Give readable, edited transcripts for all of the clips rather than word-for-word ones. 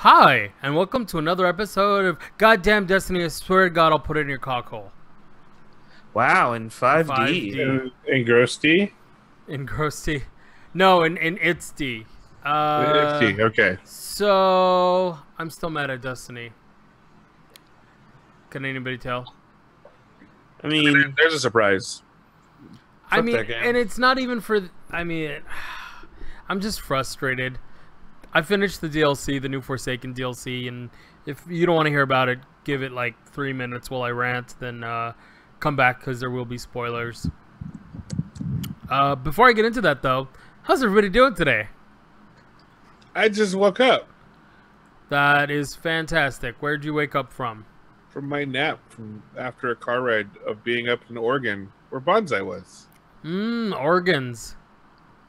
Hi, and welcome to another episode of Goddamn Destiny. I swear to God, I'll put it in your cockhole. Wow, in 5D. 5D. In Gross D? In gross D. No, in it's D. It's D, okay. So, I'm still mad at Destiny. Can anybody tell? I mean, There's a surprise. I mean, that game. and it's not even for... I mean, I'm just frustrated. I finished the DLC, the new Forsaken DLC, and if you don't want to hear about it, give it like 3 minutes while I rant, then come back because there will be spoilers. Before I get into that, though, how's everybody doing today? I just woke up That is fantastic. Where'd you wake up from? from my nap from after a car ride of being up in Oregon, where Bonsai was. Organs.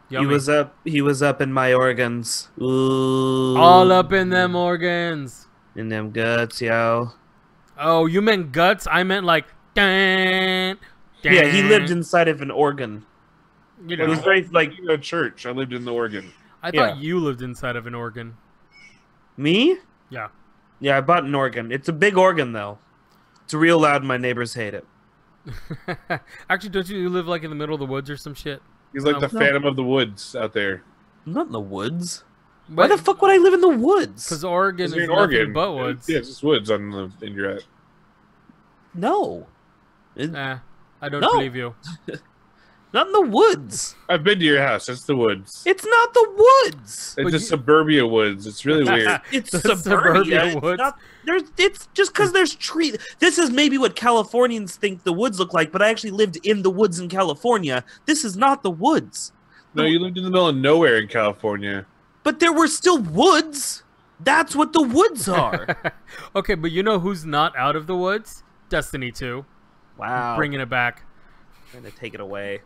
Yummy. he was up in my organs. Ooh. All up in them organs. In them guts, yo. Oh, you meant guts? I meant like... Dun, dun. Yeah, he lived inside of an organ. You It know, was very, like, You know, church. I lived in the Oregon. I yeah. thought you lived inside of an organ. me? Yeah. Yeah, I bought an organ. It's a big organ, though. It's real loud and my neighbors hate it. Actually, don't you live like in the middle of the woods or some shit? He's like the No. Phantom of the Woods out there. I'm not in the woods. Why the fuck would I live in the woods? Because Oregon is You're in nothing Oregon. but woods. Yeah, it's just woods on the in your at. No. Nah, I don't No. believe you. Not in the woods. I've been to your house. It's the woods. It's not the woods. It's But the suburbia woods. It's really weird. It's The suburbia. suburbia It's woods. not- it's just because there's trees. This is maybe what Californians think the woods look like, but I actually lived in the woods in California. This is not the woods. No, you lived in the middle of nowhere in California. But there were still woods. That's what the woods are. Okay, but you know who's not out of the woods? Destiny 2. Wow. Bringing it back. I'm gonna take it away.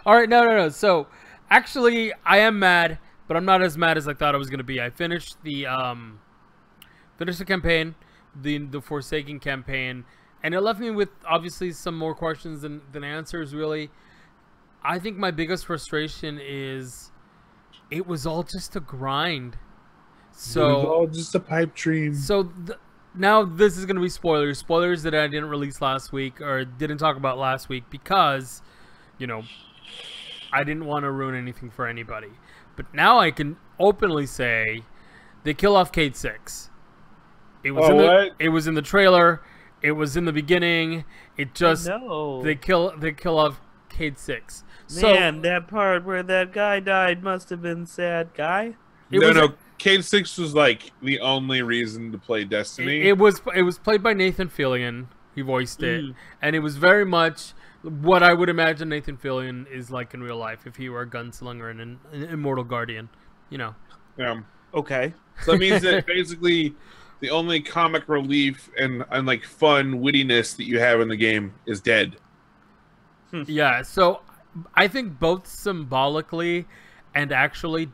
All right, no. So, actually, I am mad, but I'm not as mad as I thought I was going to be. I finished the campaign, the Forsaken campaign, and it left me with obviously some more questions than answers, really. I think my biggest frustration is it was all just a grind. It was So, all just a pipe dream. now this is going to be spoilers. Spoilers that I didn't release last week or didn't talk about last week because, you know, I didn't want to ruin anything for anybody. But now I can openly say they kill off Cade 6. It was it was in the trailer. It was in the beginning. It just No. they kill off Cade 6. Man, that part where that guy died must have been sad, guy. No. Cade 6 was like the only reason to play Destiny. It was played by Nathan Fillion. He voiced it, and it was very much what I would imagine Nathan Fillion is like in real life if he were a gunslinger and an immortal guardian. You know. Okay. So that means that basically the only comic relief and like fun wittiness that you have in the game is dead. Yeah. So I think both symbolically and actually,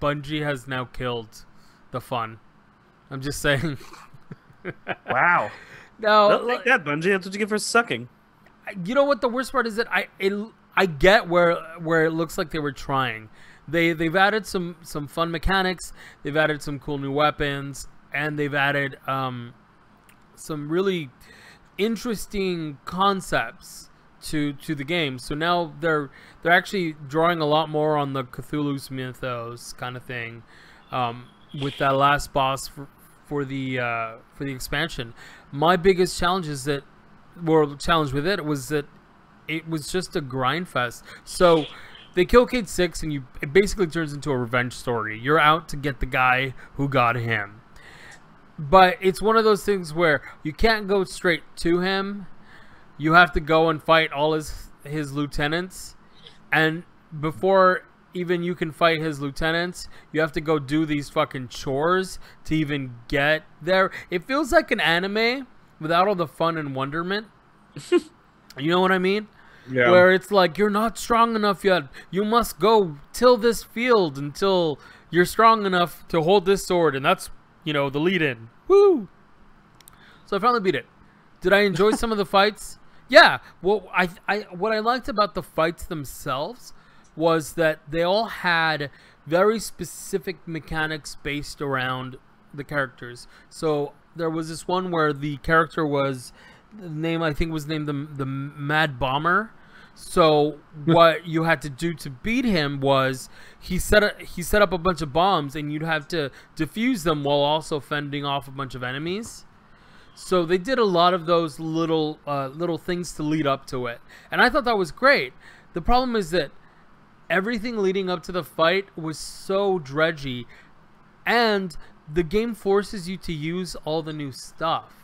Bungie has now killed the fun. I'm just saying. Wow. No, Don't like that, Bungie. That's what you get for sucking. you know what the worst part is that I get where it looks like they were trying. They've added some fun mechanics. They've added some cool new weapons, and they've added some really interesting concepts to the game. So now they're actually drawing a lot more on the Cthulhu's mythos kind of thing, with that last boss for the expansion. My biggest challenge with it was that it was just a grind fest. So they kill Cade 6 and it basically turns into a revenge story. You're out to get the guy who got him. But it's one of those things where you can't go straight to him. You have to go and fight all his lieutenants. And before even you can fight his lieutenants, you have to go do these fucking chores to even get there. It feels like an anime without all the fun and wonderment. You know what I mean? Yeah. Where it's like, you're not strong enough yet. You must go till this field until you're strong enough to hold this sword. And that's, you know, the lead in. Woo! So I finally beat it. Did I enjoy some of the fights? Yeah. Well, what I liked about the fights themselves was that they all had very specific mechanics based around the characters. So there was this one where the character was named the Mad Bomber. So what you had to do to beat him was he set up a bunch of bombs, and you'd have to defuse them while also fending off a bunch of enemies. So they did a lot of those little things to lead up to it, and I thought that was great. The problem is that everything leading up to the fight was so dredgy, and the game forces you to use all the new stuff,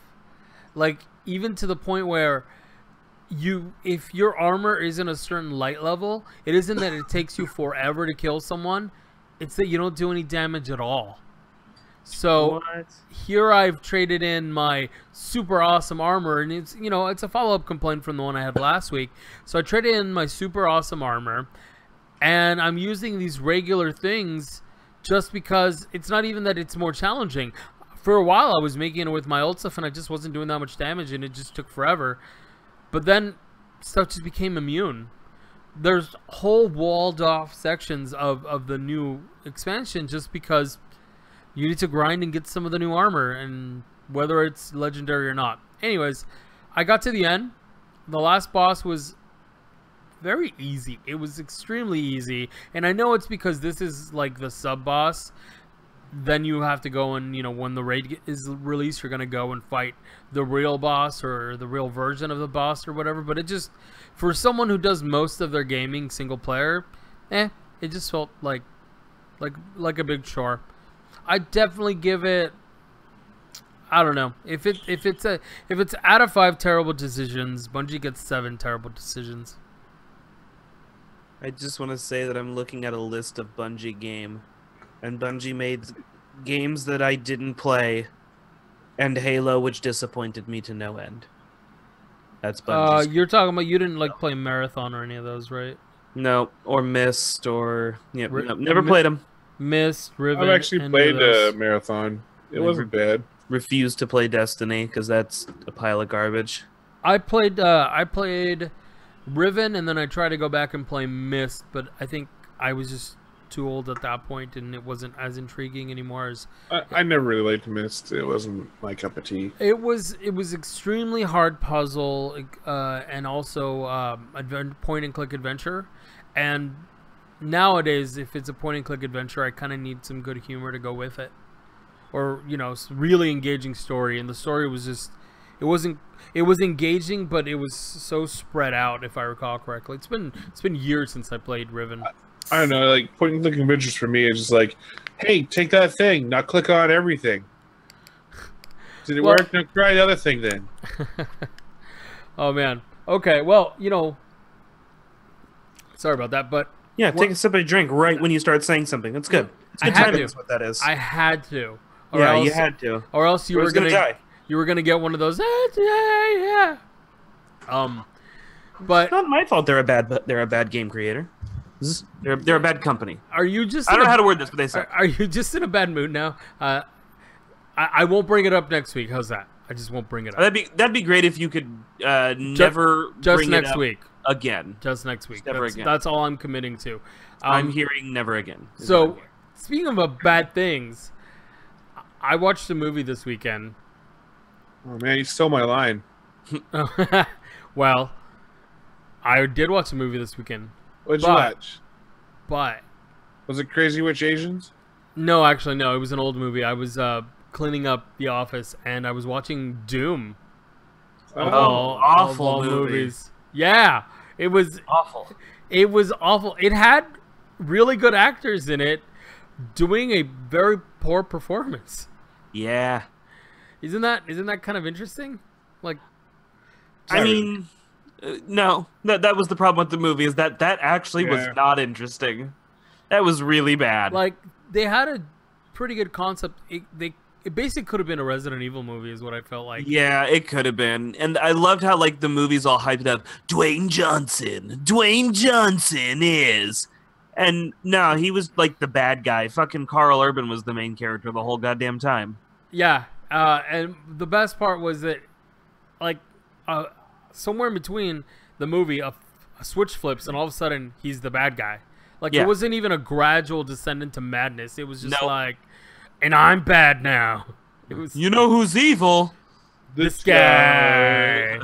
like even to the point where if your armor isn't a certain light level, it isn't that it takes you forever to kill someone, it's that you don't do any damage at all. So here I've traded in my super awesome armor, and it's a follow-up complaint from the one I had last week. So I traded in my super awesome armor, and I'm using these regular things just because it's not even that it's more challenging. For a while I was making it with my old stuff, and I just wasn't doing that much damage, and it just took forever. But then stuff just became immune. There's whole walled off sections of the new expansion just because you need to grind and get some of the new armor, and whether it's legendary or not. Anyways, I got to the end. The last boss was very easy. It was extremely easy. And I know it's because this is like the sub boss. Then you have to go and, when the raid is released, you're going to go and fight the real boss or the real version of the boss or whatever. But it just, for someone who does most of their gaming single player, it just felt like a big chore. I definitely give it, I don't know. If it's out of 5 terrible decisions, Bungie gets 7 terrible decisions. I just want to say that I'm looking at a list of Bungie game. And Bungie made games that I didn't play, and Halo, which disappointed me to no end. That's Bungie. You're talking about you didn't play Marathon or any of those, right? No, or Myst, or never played them. Myst, Riven. I've actually played Marathon. It wasn't bad. Refused to play Destiny because that's a pile of garbage. I played Riven, and then I tried to go back and play Myst, but I think I was just too old at that point, and it wasn't as intriguing anymore. As I never really liked Myst. It wasn't my cup of tea. It was extremely hard puzzle, and also point and click adventure. And nowadays, if it's a point and click adventure, I kind of need some good humor to go with it, or really engaging story. And the story was just, it was engaging, but it was so spread out, if I recall correctly. It's been years since I played Riven. I don't know, point and click adventures for me is just like, hey, take that thing, now click on everything. Did it work? Now try the other thing then. Oh man. Okay, well, sorry about that, but yeah, take a sip of a drink right when you start saying something. That's good. It's good timing. That's what that is. I had to. You had to. Or else you were gonna die. You were gonna get one of those. Yeah. But it's not my fault. They're a bad game creator. They're a bad company. Are you just? I don't know how to word this, but they say. Are you just in a bad mood now? I won't bring it up next week. How's that? I just won't bring it up. That'd be great if you could never just bring next it up week. Again. Just next week. Never again. That's all I'm committing to. I'm hearing never again. So, speaking of bad things, I watched a movie this weekend. Oh man, you stole my line. Well, I did watch a movie this weekend. What'd you watch? But was it Crazy Rich Asians? No, actually, no. It was an old movie. I was cleaning up the office, and I was watching Doom. Awful movies. Yeah, it was awful. It was awful. It had really good actors in it, doing a very poor performance. Yeah, isn't that kind of interesting? I mean, no, that was the problem with the movie, is that actually was not interesting. That was really bad. They had a pretty good concept. It basically could have been a Resident Evil movie, is what I felt like. Yeah, it could have been. And I loved how the movie's all hyped up. Dwayne Johnson is. And no, he was the bad guy. Fucking Carl Urban was the main character the whole goddamn time. Yeah, and the best part was that, somewhere in between the movie, a switch flips, and all of a sudden he's the bad guy. Like Yeah. it wasn't even a gradual descent into madness. It was just Nope. like, and I'm bad now. It was You know who's evil? this guy.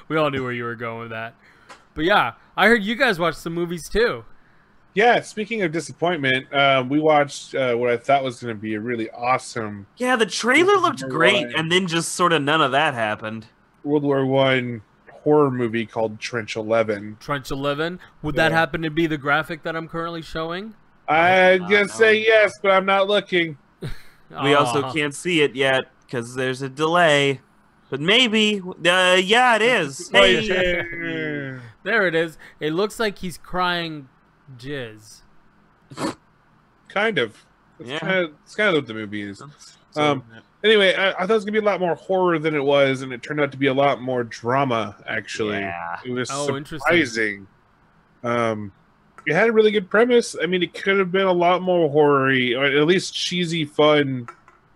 We all knew where you were going with that. But yeah, I heard you guys watched some movies too. Yeah, speaking of disappointment, we watched what I thought was going to be a really awesome Yeah, the trailer looked Number great, one. and then just sort of none of that happened. World War One horror movie called Trench 11. Trench 11. Would that Yeah. happen to be the graphic that I'm currently showing? I'm not going know. to say yes, but I'm not looking. We also Aw. can't see it yet because there's a delay. But maybe, yeah, it is. Hey, There it is. It looks like he's crying jizz. Kind of. Yeah. It's kind of what the movie is. Anyway, I thought it was going to be a lot more horror than it was, and it turned out to be a lot more drama, actually. Yeah. It was Oh, surprising. It had a really good premise. I mean, it could have been a lot more horror-y, or at least cheesy, fun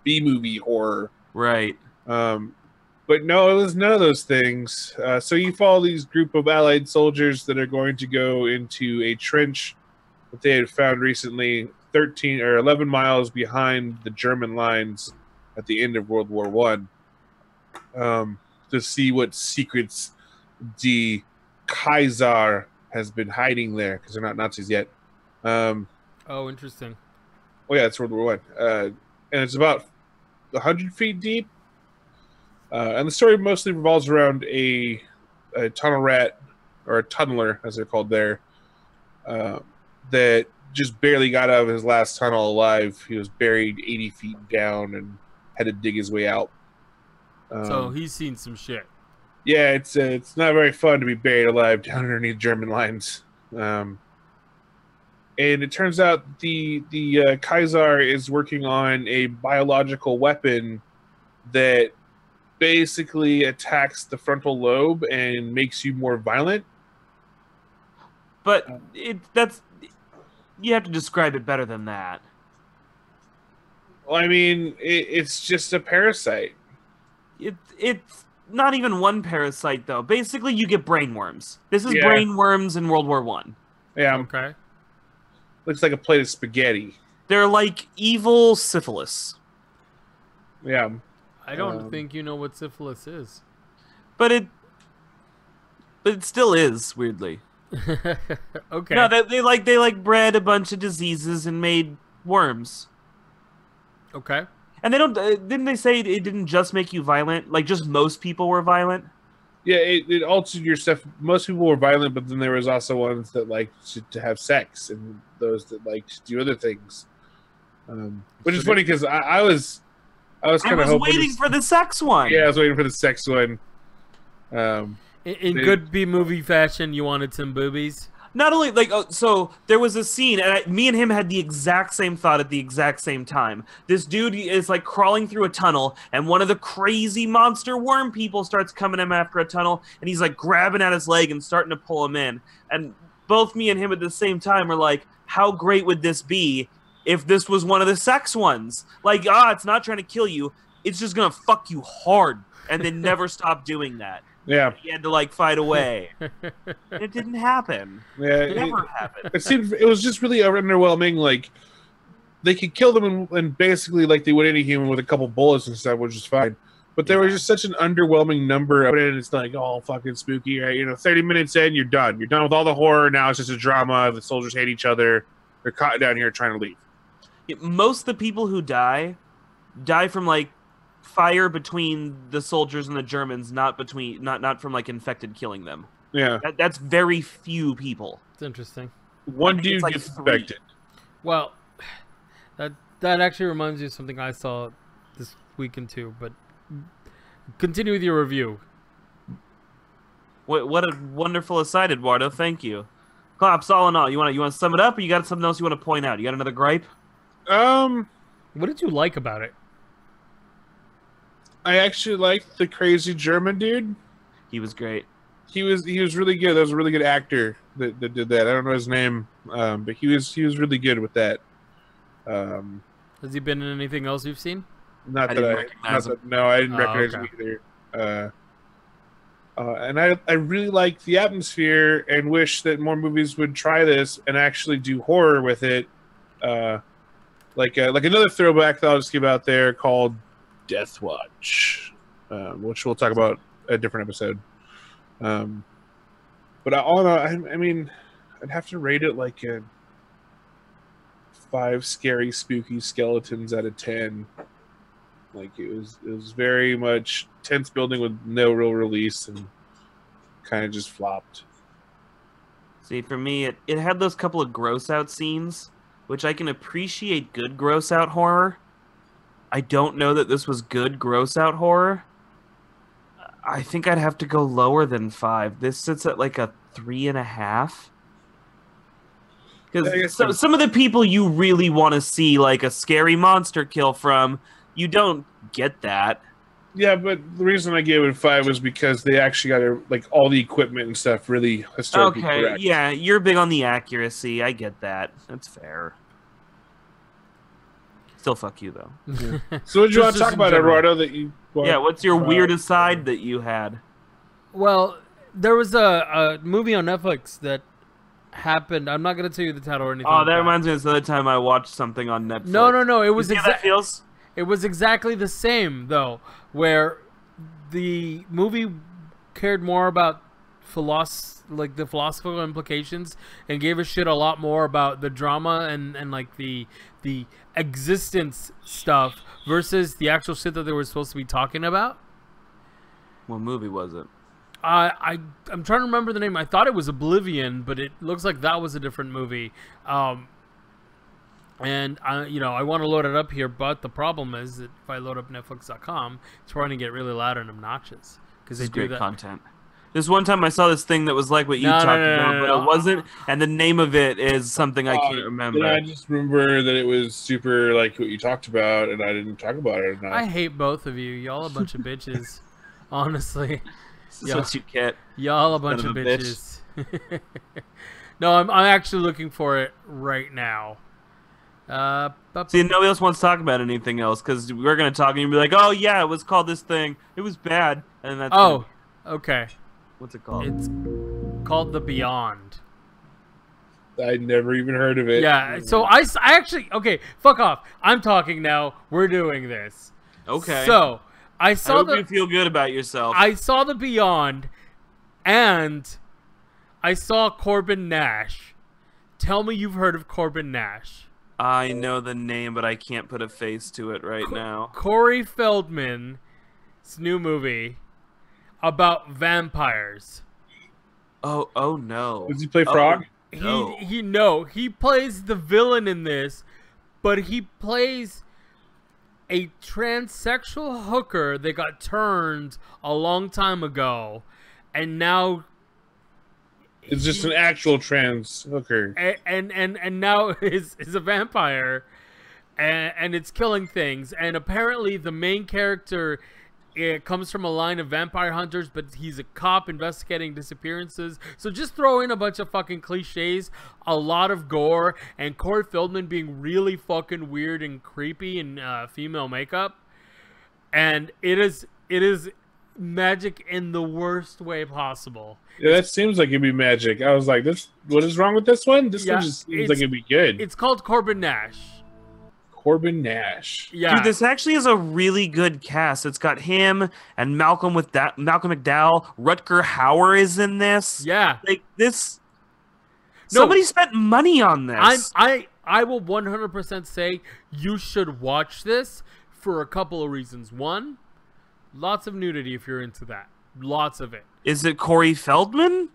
B-movie horror. Right. But no, it was none of those things. So you follow these group of Allied soldiers that are going to go into a trench that they had found recently, 13 or 11 miles behind the German lines at the end of World War One, to see what secrets the Kaiser has been hiding there, because they're not Nazis yet. Oh, interesting. Oh yeah, it's World War One, and it's about 100 feet deep. And the story mostly revolves around a tunnel rat, or a tunneler, as they're called there, that just barely got out of his last tunnel alive. He was buried 80 feet down and had to dig his way out. So he's seen some shit. Yeah, it's not very fun to be buried alive down underneath German lines. And it turns out the Kaiser is working on a biological weapon that basically attacks the frontal lobe and makes you more violent. But you have to describe it better than that. Well, I mean, it's just a parasite. It's not even one parasite though. Basically, you get brainworms. This is Yeah. brainworms in World War One. Yeah, Okay. looks like a plate of spaghetti. They're like evil syphilis. Yeah, I don't think you know what syphilis is. But it still is, weirdly. Okay. No, they bred a bunch of diseases and made worms. Okay. And they don't. Didn't they say it didn't just make you violent? Like just most people were violent. yeah. It altered your stuff. Most people were violent, but then there was also ones that liked to have sex, and those that liked to do other things. Which is funny because I was kind of hoping. waiting for the sex one. Yeah, I was waiting for the sex one. In good B movie fashion, you wanted some boobies. Not only so there was a scene, and me and him had the exact same thought at the exact same time. This dude is like crawling through a tunnel, and one of the crazy monster worm people starts coming him after a tunnel, and he's like grabbing at his leg and starting to pull him in. And both me and him at the same time were like, "How great would this be if this was one of the sex ones? Like, it's not trying to kill you; it's just gonna fuck you hard, and then never stop doing that." Yeah, He had to like fight away. It didn't happen. yeah. It never happened. It was just really underwhelming. Like they could kill them and basically like they would any human with a couple bullets and stuff, which is fine. But there was just such an underwhelming number of it, and it's like all fucking spooky, right? 30 minutes in, you're done. You're done with all the horror. Now it's just a drama. The soldiers hate each other. They're caught down here trying to leave. Most of the people who die from like fire between the soldiers and the Germans, not from like infected killing them. Yeah, That's very few people. It's interesting. one I think dude it's like gets 3. infected. Well, that actually reminds me of something I saw this weekend too. But continue with your review. What a wonderful aside, Eduardo. Thank you. Claps all in all. You want to sum it up, or you got something else you want to point out? You got another gripe? What did you like about it? I actually liked the crazy German dude. He was great. He was really good. That was a really good actor that did that. I don't know his name, but he was really good with that. Has he been in anything else you've seen? Not I that didn't I recognize him. no, I didn't Oh, recognize okay. him either. And I really like the atmosphere and wish that more movies would try this and actually do horror with it. Like another throwback that I'll just give out there called Death Watch, which we'll talk about a different episode. But I mean, I'd have to rate it like a 5 scary, spooky skeletons out of 10. Like it was very much tense building with no real release and kind of just flopped. See, for me, it had those couple of gross out scenes, which I can appreciate good gross out horror. I don't know that this was good gross out horror. I think I'd have to go lower than 5. This sits at like a 3.5. Because some of the people you really want to see like a scary monster kill from, you don't get that. Yeah, but the reason I gave it 5 was because they actually got like all the equipment and stuff really historically correct. Yeah, you're big on the accuracy. I get that. That's fair. Still fuck you though. Yeah. So what did you want to talk about, Eduardo? What's your weird aside that you had? Well, there was a movie on Netflix that happened. I'm not going to tell you the title or anything. Oh, that reminds me of this other time I watched something on Netflix. No. It was It was exactly the same though, where the movie cared more about the philosophical implications and gave a shit a lot more about the drama and like the existence stuff versus the actual shit that they were supposed to be talking about. What movie was it? I'm trying to remember the name. I thought it was Oblivion, but it looks like that was a different movie. And I want to load it up here, but the problem is that if I load up Netflix.com, it's probably gonna get really loud and obnoxious because they do great that. Content. This one time I saw this thing that was like what you talked about, but it wasn't. And the name of it is something I can't remember. Yeah, I just remember that it was super like what you talked about, and I didn't talk about it enough. I hate both of you. Y'all a bunch of bitches. Honestly. That's what you get. Y'all a bunch of bitches. No, I'm actually looking for it right now. See, nobody else wants to talk about anything else because we're gonna talk and you'll be like, "Oh yeah, it was called this thing. It was bad." And that's okay. What's it called? It's called The Beyond. I'd never even heard of it. Yeah. So I actually fuck off. I'm talking now. We're doing this. Okay. So I saw I hope you feel good about yourself. I saw The Beyond, and I saw Corbin Nash. Tell me you've heard of Corbin Nash. I know the name, but I can't put a face to it right now. Corey Feldman's new movie about vampires. Oh no. Does he play Frog? He plays the villain in this, but he plays a transsexual hooker that got turned a long time ago, and now it's just an actual trans hooker, and now is a vampire, and it's killing things. And apparently, the main character comes from a line of vampire hunters, but he's a cop investigating disappearances. So just throw in a bunch of fucking cliches, a lot of gore, and Corey Feldman being really fucking weird and creepy in female makeup, and it is magic in the worst way possible. Yeah, that seems like it'd be magic. I was like, what is wrong with this one? This one just seems like it'd be good. It's called Corbin Nash. Corbin Nash. Yeah. Dude, this actually is a really good cast. It's got him and Malcolm McDowell. Rutger Hauer is in this. Yeah. Like this. Somebody spent money on this. I will 100% say you should watch this for a couple of reasons. One, lots of nudity if you're into that. Lots of it. Is it Corey Feldman?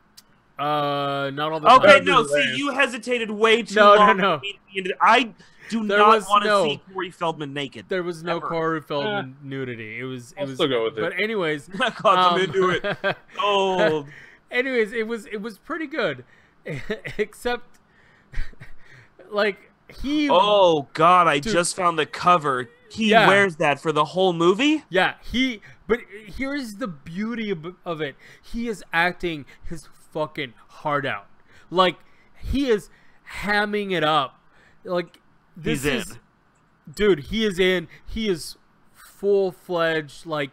Not all the time. Okay, no. See, you hesitated way too long. No. I do not want to see Corey Feldman naked. There was no Corey Feldman nudity. It was. I'll still go with it. But anyways, I got him into it. Oh. Anyways, it was pretty good, except like he. Oh God! I just found the cover. He wears that for the whole movie. Yeah, But here's the beauty of it. He is acting his fucking heart out. Like he is hamming it up. Like this is, dude. He is in. He is full-fledged. Like.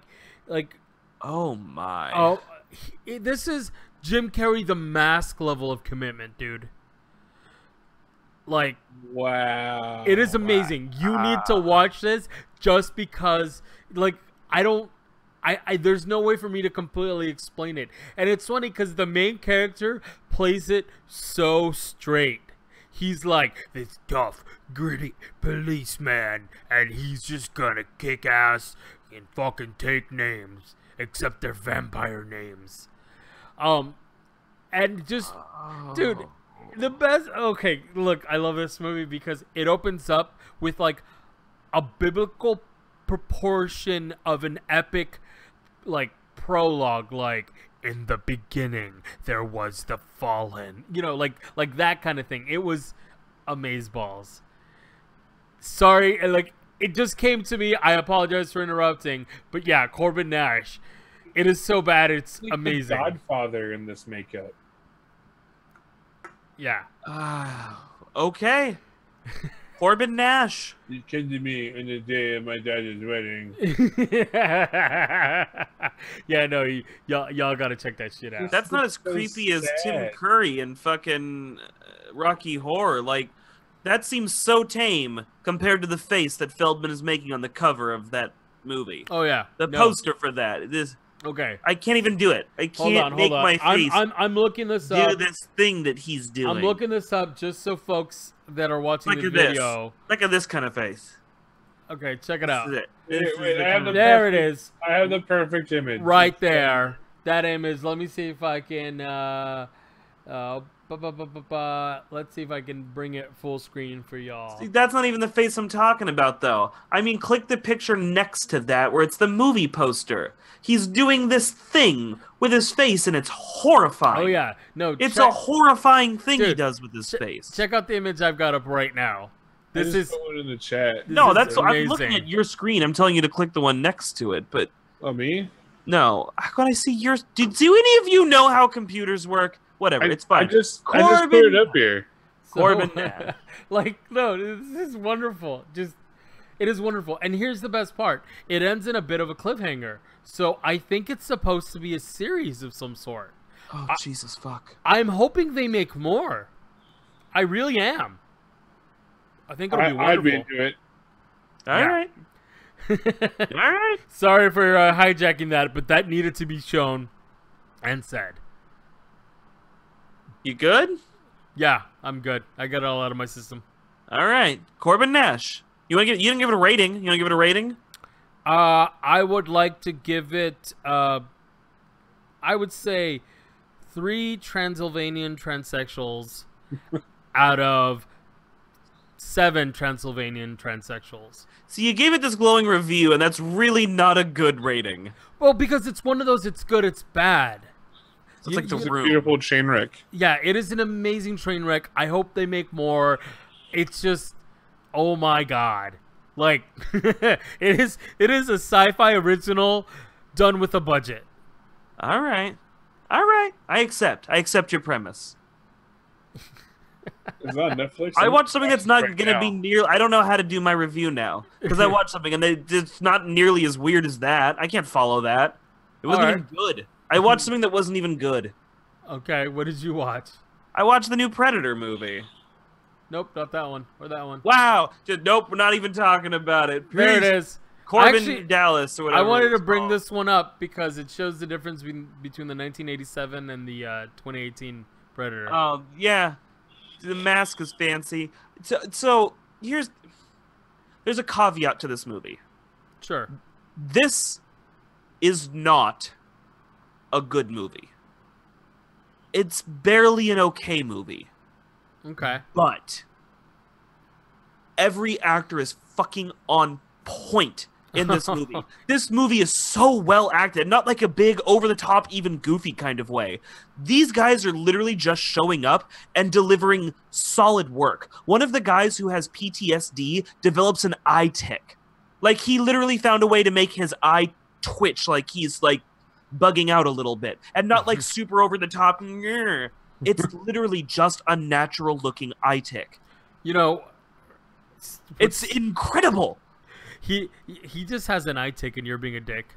Oh my. Oh, this is Jim Carrey the Mask level of commitment, dude. Like, wow, it is amazing. You need to watch this just because, like, there's no way for me to completely explain it. And it's funny because the main character plays it so straight. He's like this tough, gritty policeman, and he's just gonna kick ass and fucking take names, except they're vampire names. And just, dude, the best. Okay, look, I love this movie because it opens up with like a biblical proportion of an epic, like, prologue, like, in the beginning there was the fallen, you know, like that kind of thing. It was amazeballs. Sorry, like, it just came to me. I apologize for interrupting, but yeah, Corbin Nash. It is so bad, it's like amazing. The Godfather in this makeup. Yeah. Okay. Corbin Nash. You came to me on the day of my dad's wedding. Yeah, no, y'all gotta check that shit out. That's not as so creepy as Tim sad. Curry in fucking Rocky Horror. Like, that seems so tame compared to the face that Feldman is making on the cover of that movie. Oh yeah, The no. poster for that. This, Okay, I can't even do it. I hold can't on. make my face I'm looking this do up. this thing that he's doing. I'm looking this up just so folks that are watching Look the at this. video. Look at this kind of face. Okay, check it out. This is it. Wait, This is wait, the I have kind of- the There it perfect- is, I have the perfect image. right there. That image. Let me see if I can. Let's see if I can bring it full screen for y'all. See, that's not even the face I'm talking about, though. I mean, click the picture next to that where it's the movie poster. He's doing this thing with his face, and it's horrifying. Oh yeah, no. It's check, a horrifying thing he Dude, does with his face. check out the image I've got up right now. I This just is put one in the chat. No, is that's I'm amazing. looking at your screen. I'm telling you to click the one next to it, but Oh, me? no. How can I see yours? Do any of you know how computers work? Whatever, it's fine. I just put it up here. Corbin Nash. Like, no, this is wonderful. It is wonderful. And here's the best part. It ends in a bit of a cliffhanger. So I think it's supposed to be a series of some sort. Oh, Jesus fuck. I'm hoping they make more. I really am. I think it'll be I'd be wonderful. into it. All Yeah. right. All right. Sorry for hijacking that, but that needed to be shown and said. You good? Yeah, I'm good. I got it all out of my system. All right. Corbin Nash. You didn't give it a rating. You want to give it a rating? I would like to give it, I would say 3 Transylvanian transsexuals out of 7 Transylvanian transsexuals. So you gave it this glowing review, and that's really not a good rating. Well, because it's one of those, it's good, it's bad. So it's like The It's a Room. beautiful chain wreck. Yeah, it is an amazing train wreck. I hope they make more. It's just, oh my god. Like, it is a sci-fi original done with a budget. All right. All right. I accept your premise. It's on Netflix. I watched something that's not Right going to now. be near... I don't know how to do my review now. Because I watched something, and it's not nearly as weird as that. I can't follow that. It wasn't even good. I watched something that wasn't even good. Okay, what did you watch? I watched the new Predator movie. Nope, not that one. Or that one. Wow. Nope, we're not even talking about it. There it Please. is. Corbin Actually, Dallas or whatever. I wanted to it's bring called. this one up because it shows the difference between the 1987 and the 2018 Predator. Oh, yeah. The mask is fancy. So there's a caveat to this movie. Sure. This is not a good movie. It's barely an okay movie. Okay. But every actor is fucking on point in this movie. This movie is so well acted, not like a big, over-the-top, even goofy kind of way. These guys are literally just showing up and delivering solid work. One of the guys who has PTSD develops an eye tic. Like, he literally found a way to make his eye twitch like he's, like, bugging out a little bit. And not, like, super over-the-top. It's literally just a natural-looking eye tic. You know, It's incredible. he just has an eye tick and you're being a dick.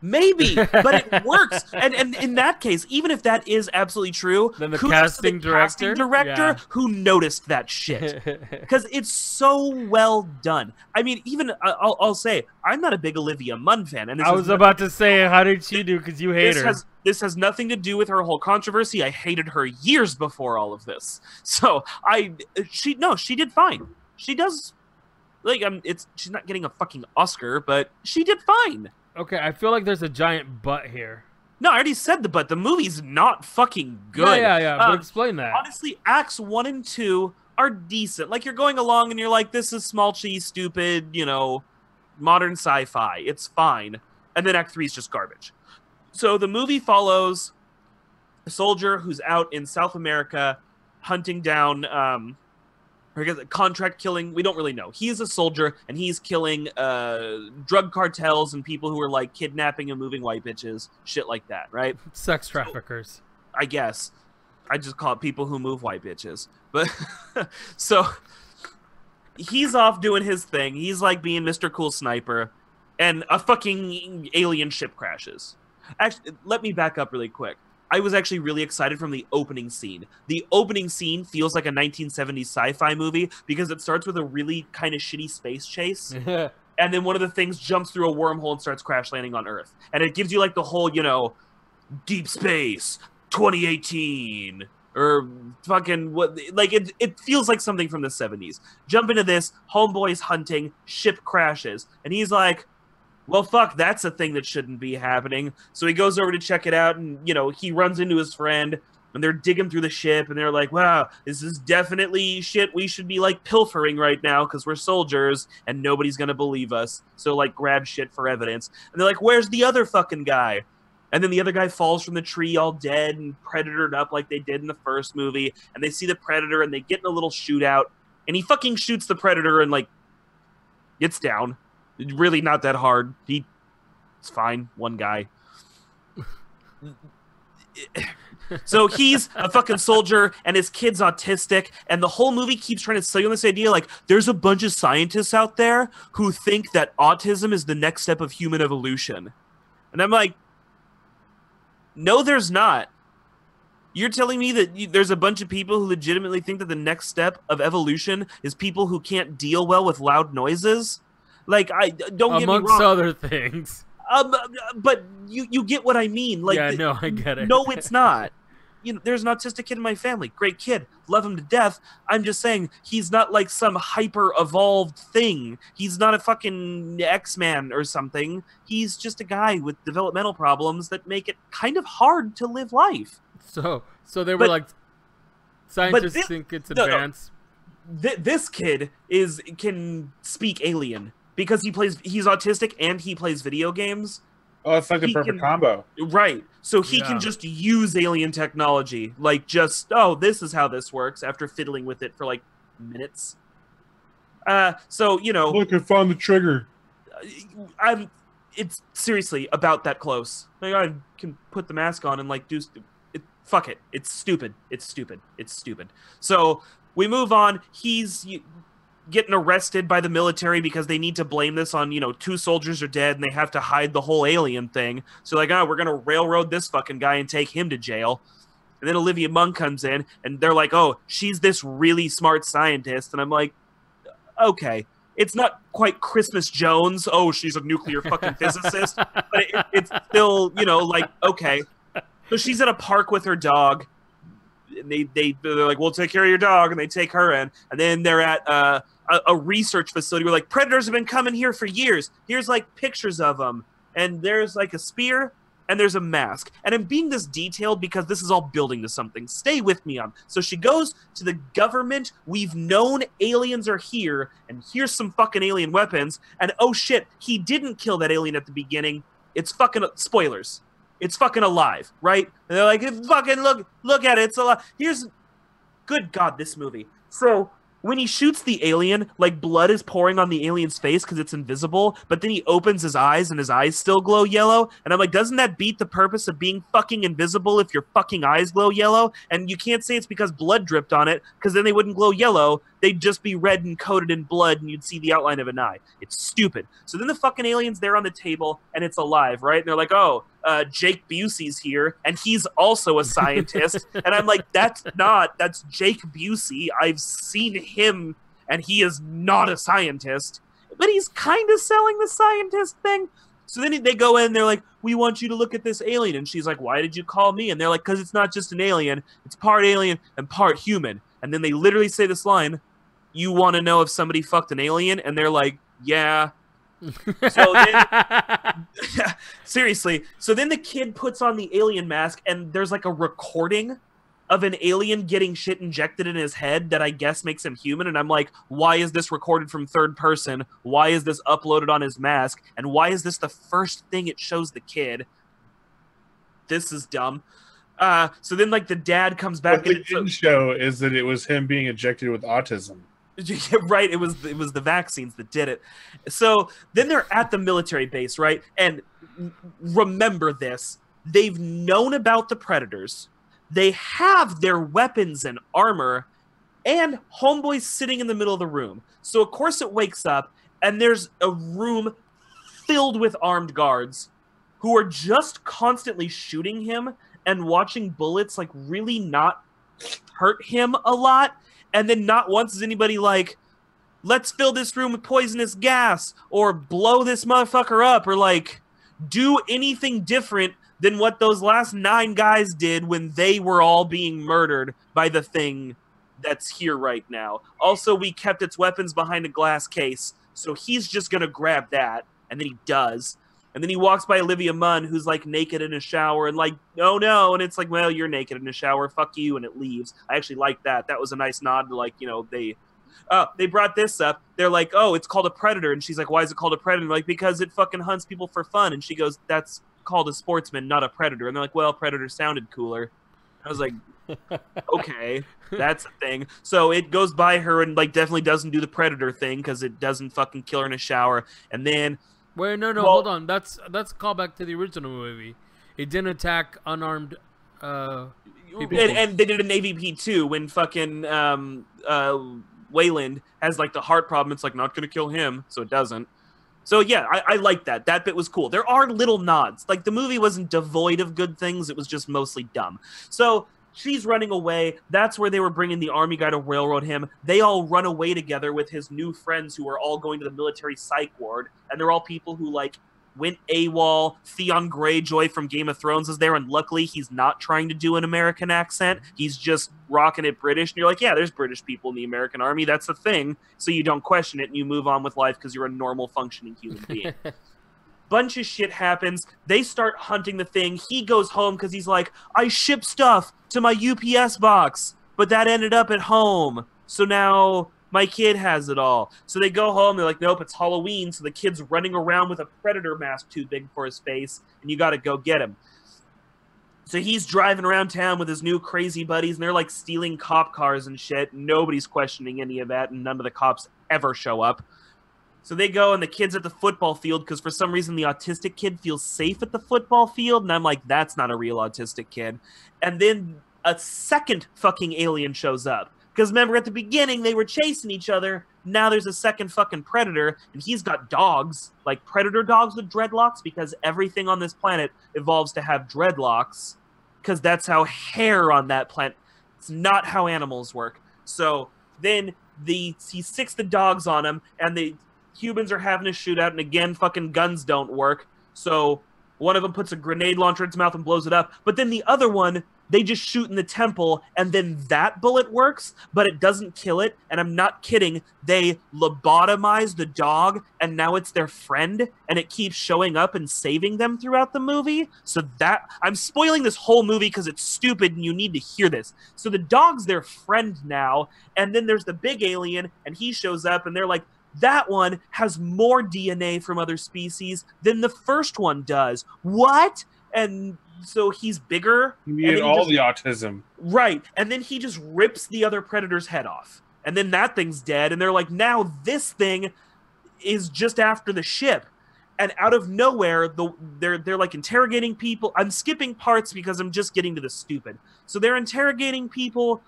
Maybe, but it works. And in that case, even if that is absolutely true, Then the kudos to casting director? Yeah. who noticed that shit. Because it's so well done. I mean, even I'll say I'm not a big Olivia Munn fan, and I was about to say, how did she do? Because you hate her. This has nothing to do with her whole controversy. I hated her years before all of this. So she did fine. She does, like, she's not getting a fucking Oscar, but she did fine. Okay, I feel like there's a giant butt here. No, I already said but the movie's not fucking good. Yeah. But explain that. Honestly, acts 1 and 2 are decent. Like, you're going along and you're like, this is small cheese, stupid, modern sci-fi. It's fine. And then act 3 is just garbage. So the movie follows a soldier who's out in South America hunting down contract killing. We don't really know. He is a soldier, and he's killing drug cartels and people who are, like, kidnapping and moving white bitches, shit like that, right? Sex traffickers. I guess. I just call it people who move white bitches. But so he's off doing his thing. He's like being Mr. Cool Sniper, and a fucking alien ship crashes. Actually, let me back up really quick. I was actually really excited from the opening scene. The opening scene feels like a 1970s sci-fi movie because it starts with a really kind of shitty space chase. And then one of the things jumps through a wormhole and starts crash landing on Earth. And it gives you like the whole, deep space, 2018, or fucking what, like it feels like something from the 70s. Jump into this, homeboy's hunting, ship crashes, and he's like, well, fuck, that's a thing that shouldn't be happening. So he goes over to check it out, and, he runs into his friend, and they're digging through the ship, and they're like, wow, this is definitely shit we should be, like, pilfering right now, because we're soldiers, and nobody's gonna believe us. So, like, grab shit for evidence. And they're like, where's the other fucking guy? And then the other guy falls from the tree all dead and predatored up like they did in the first movie, and they see the predator, and they get in a little shootout, and he fucking shoots the predator and, like, gets down. Really not that hard. It's fine. One guy. So he's a fucking soldier, and his kid's autistic, and the whole movie keeps trying to sell you on this idea, like, there's a bunch of scientists out there who think that autism is the next step of human evolution. And I'm like, no, there's not. You're telling me that there's a bunch of people who legitimately think that the next step of evolution is people who can't deal well with loud noises? Like, I don't get me wrong. Amongst other things. But you get what I mean. Like, yeah, no, I get it. No, it's not. There's an autistic kid in my family. Great kid. Love him to death. I'm just saying he's not like some hyper-evolved thing. He's not a fucking X-Man or something. He's just a guy with developmental problems that make it kind of hard to live life. So they were like, scientists think it's advanced. No. This kid can speak alien. Because he's autistic and he plays video games. Oh, it's like the perfect combo. Right. So he can just use alien technology. Like, this is how this works, after fiddling with it for, like, minutes. Look, I found the trigger. It's seriously about that close. Like, I can put the mask on and, like, fuck it. It's stupid. It's stupid. It's stupid. So we move on. He's getting arrested by the military because they need to blame this on, 2 soldiers are dead and they have to hide the whole alien thing. So like, we're going to railroad this fucking guy and take him to jail. And then Olivia Munn comes in and they're like, oh, she's this really smart scientist. And I'm like, okay, it's not quite Christmas Jones. Oh, she's a nuclear fucking physicist. But it's still, like, okay. So she's at a park with her dog. And they're like, we'll take care of your dog. And they take her in. And then they're at a research facility where, like, predators have been coming here for years. Here's, like, pictures of them. And there's, like, a spear and there's a mask. And I'm being this detailed because this is all building to something. Stay with me on. So she goes to the government. We've known aliens are here. And here's some fucking alien weapons. And oh shit, he didn't kill that alien at the beginning. It's fucking spoilers. It's fucking alive, right? And they're like, fucking look at it. It's alive. Good God, this movie. So when he shoots the alien, like, blood is pouring on the alien's face because it's invisible, but then he opens his eyes and his eyes still glow yellow. And I'm like, doesn't that beat the purpose of being fucking invisible if your fucking eyes glow yellow? And you can't say it's because blood dripped on it, because then they wouldn't glow yellow. they'd just be red and coated in blood, and you'd see the outline of an eye. It's stupid. So then the fucking alien's there on the table, and it's alive, right? And they're like, oh, Jake Busey's here, and he's also a scientist. And I'm like, that's Jake Busey. I've seen him, and he is not a scientist. But he's kind of selling the scientist thing. So then they go in, they're like, we want you to look at this alien. And she's like, why did you call me? And they're like, because it's not just an alien. It's part alien and part human. And then they literally say this line, you want to know if somebody fucked an alien? And they're like, yeah. So then, seriously. So then the kid puts on the alien mask, and there's like a recording of an alien getting shit injected in his head that I guess makes him human. And I'm like, why is this recorded from third person? Why is this uploaded on his mask? And why is this the first thing it shows the kid? This is dumb. So then like the dad comes back. What they didn't show is that it was him being injected with autism. Right, it was the vaccines that did it. So then they're at the military base, right? And remember this. They've known about the predators. They have their weapons and armor, and Homeboy's sitting in the middle of the room. So, of course, it wakes up, and there's a room filled with armed guards who are just constantly shooting him and watching bullets, like, really not hurt him a lot. And then not once is anybody like, let's fill this room with poisonous gas, or blow this motherfucker up, or, like, do anything different than what those last 9 guys did when they were all being murdered by the thing that's here right now. Also, we kept its weapons behind a glass case, so he's just gonna grab that, and then he does. And then he walks by Olivia Munn, who's, like, naked in a shower, and like, oh no, and it's like, well, you're naked in a shower, fuck you, and it leaves. I actually like that. That was a nice nod to, like, you know, they brought this up. They're like, oh, it's called a predator, and she's like, why is it called a predator? Like, because it fucking hunts people for fun, and she goes, that's called a sportsman, not a predator. And they're like, well, predator sounded cooler. I was like, okay, that's a thing. So it goes by her and like definitely doesn't do the predator thing because it doesn't fucking kill her in a shower. And then wait, no, hold on. That's a callback to the original movie. It didn't attack unarmed people. And they did an AVP too when fucking Wayland has like the heart problem. It's like not gonna kill him, so it doesn't. So yeah, I like that. That bit was cool. There are little nods. Like the movie wasn't devoid of good things. It was just mostly dumb. So she's running away. That's where they were bringing the army guy to railroad him. They all run away together with his new friends who are all going to the military psych ward. And they're all people who like went AWOL. Theon Greyjoy from Game of Thrones is there, and luckily he's not trying to do an American accent. He's just rocking it British. And you're like, yeah, there's British people in the American army. That's the thing. So you don't question it and you move on with life because you're a normal functioning human being. Bunch of shit happens. They start hunting the thing. He goes home because he's like, I ship stuff to my UPS box, but that ended up at home. So now my kid has it all. So they go home. They're like, nope, it's Halloween. So the kid's running around with a predator mask too big for his face, and you got to go get him. So he's driving around town with his new crazy buddies, and they're like stealing cop cars and shit. Nobody's questioning any of that, and none of the cops ever show up. So they go, and the kid's at the football field because for some reason the autistic kid feels safe at the football field, and I'm like, that's not a real autistic kid. And then a second fucking alien shows up. Because remember, at the beginning, they were chasing each other. Now there's a second fucking predator, and he's got dogs, like predator dogs with dreadlocks, because everything on this planet evolves to have dreadlocks, because that's how hair on that planet. It's not how animals work. So then he sicks the dogs on him, and the humans are having a shootout, and again, fucking guns don't work. So one of them puts a grenade launcher in its mouth and blows it up, but then the other one, they just shoot in the temple, and then that bullet works, but it doesn't kill it. And I'm not kidding. They lobotomize the dog, and now it's their friend, and it keeps showing up and saving them throughout the movie. So that I'm spoiling this whole movie because it's stupid, and you need to hear this. So the dog's their friend now, and then there's the big alien, and he shows up, and they're like, that one has more DNA from other species than the first one does. What? And so he's bigger. You need all the autism. Right. And then he just rips the other predator's head off. And then that thing's dead. And they're like, now this thing is just after the ship. And out of nowhere, they're like interrogating people. I'm skipping parts because I'm just getting to the stupid. So they're interrogating people.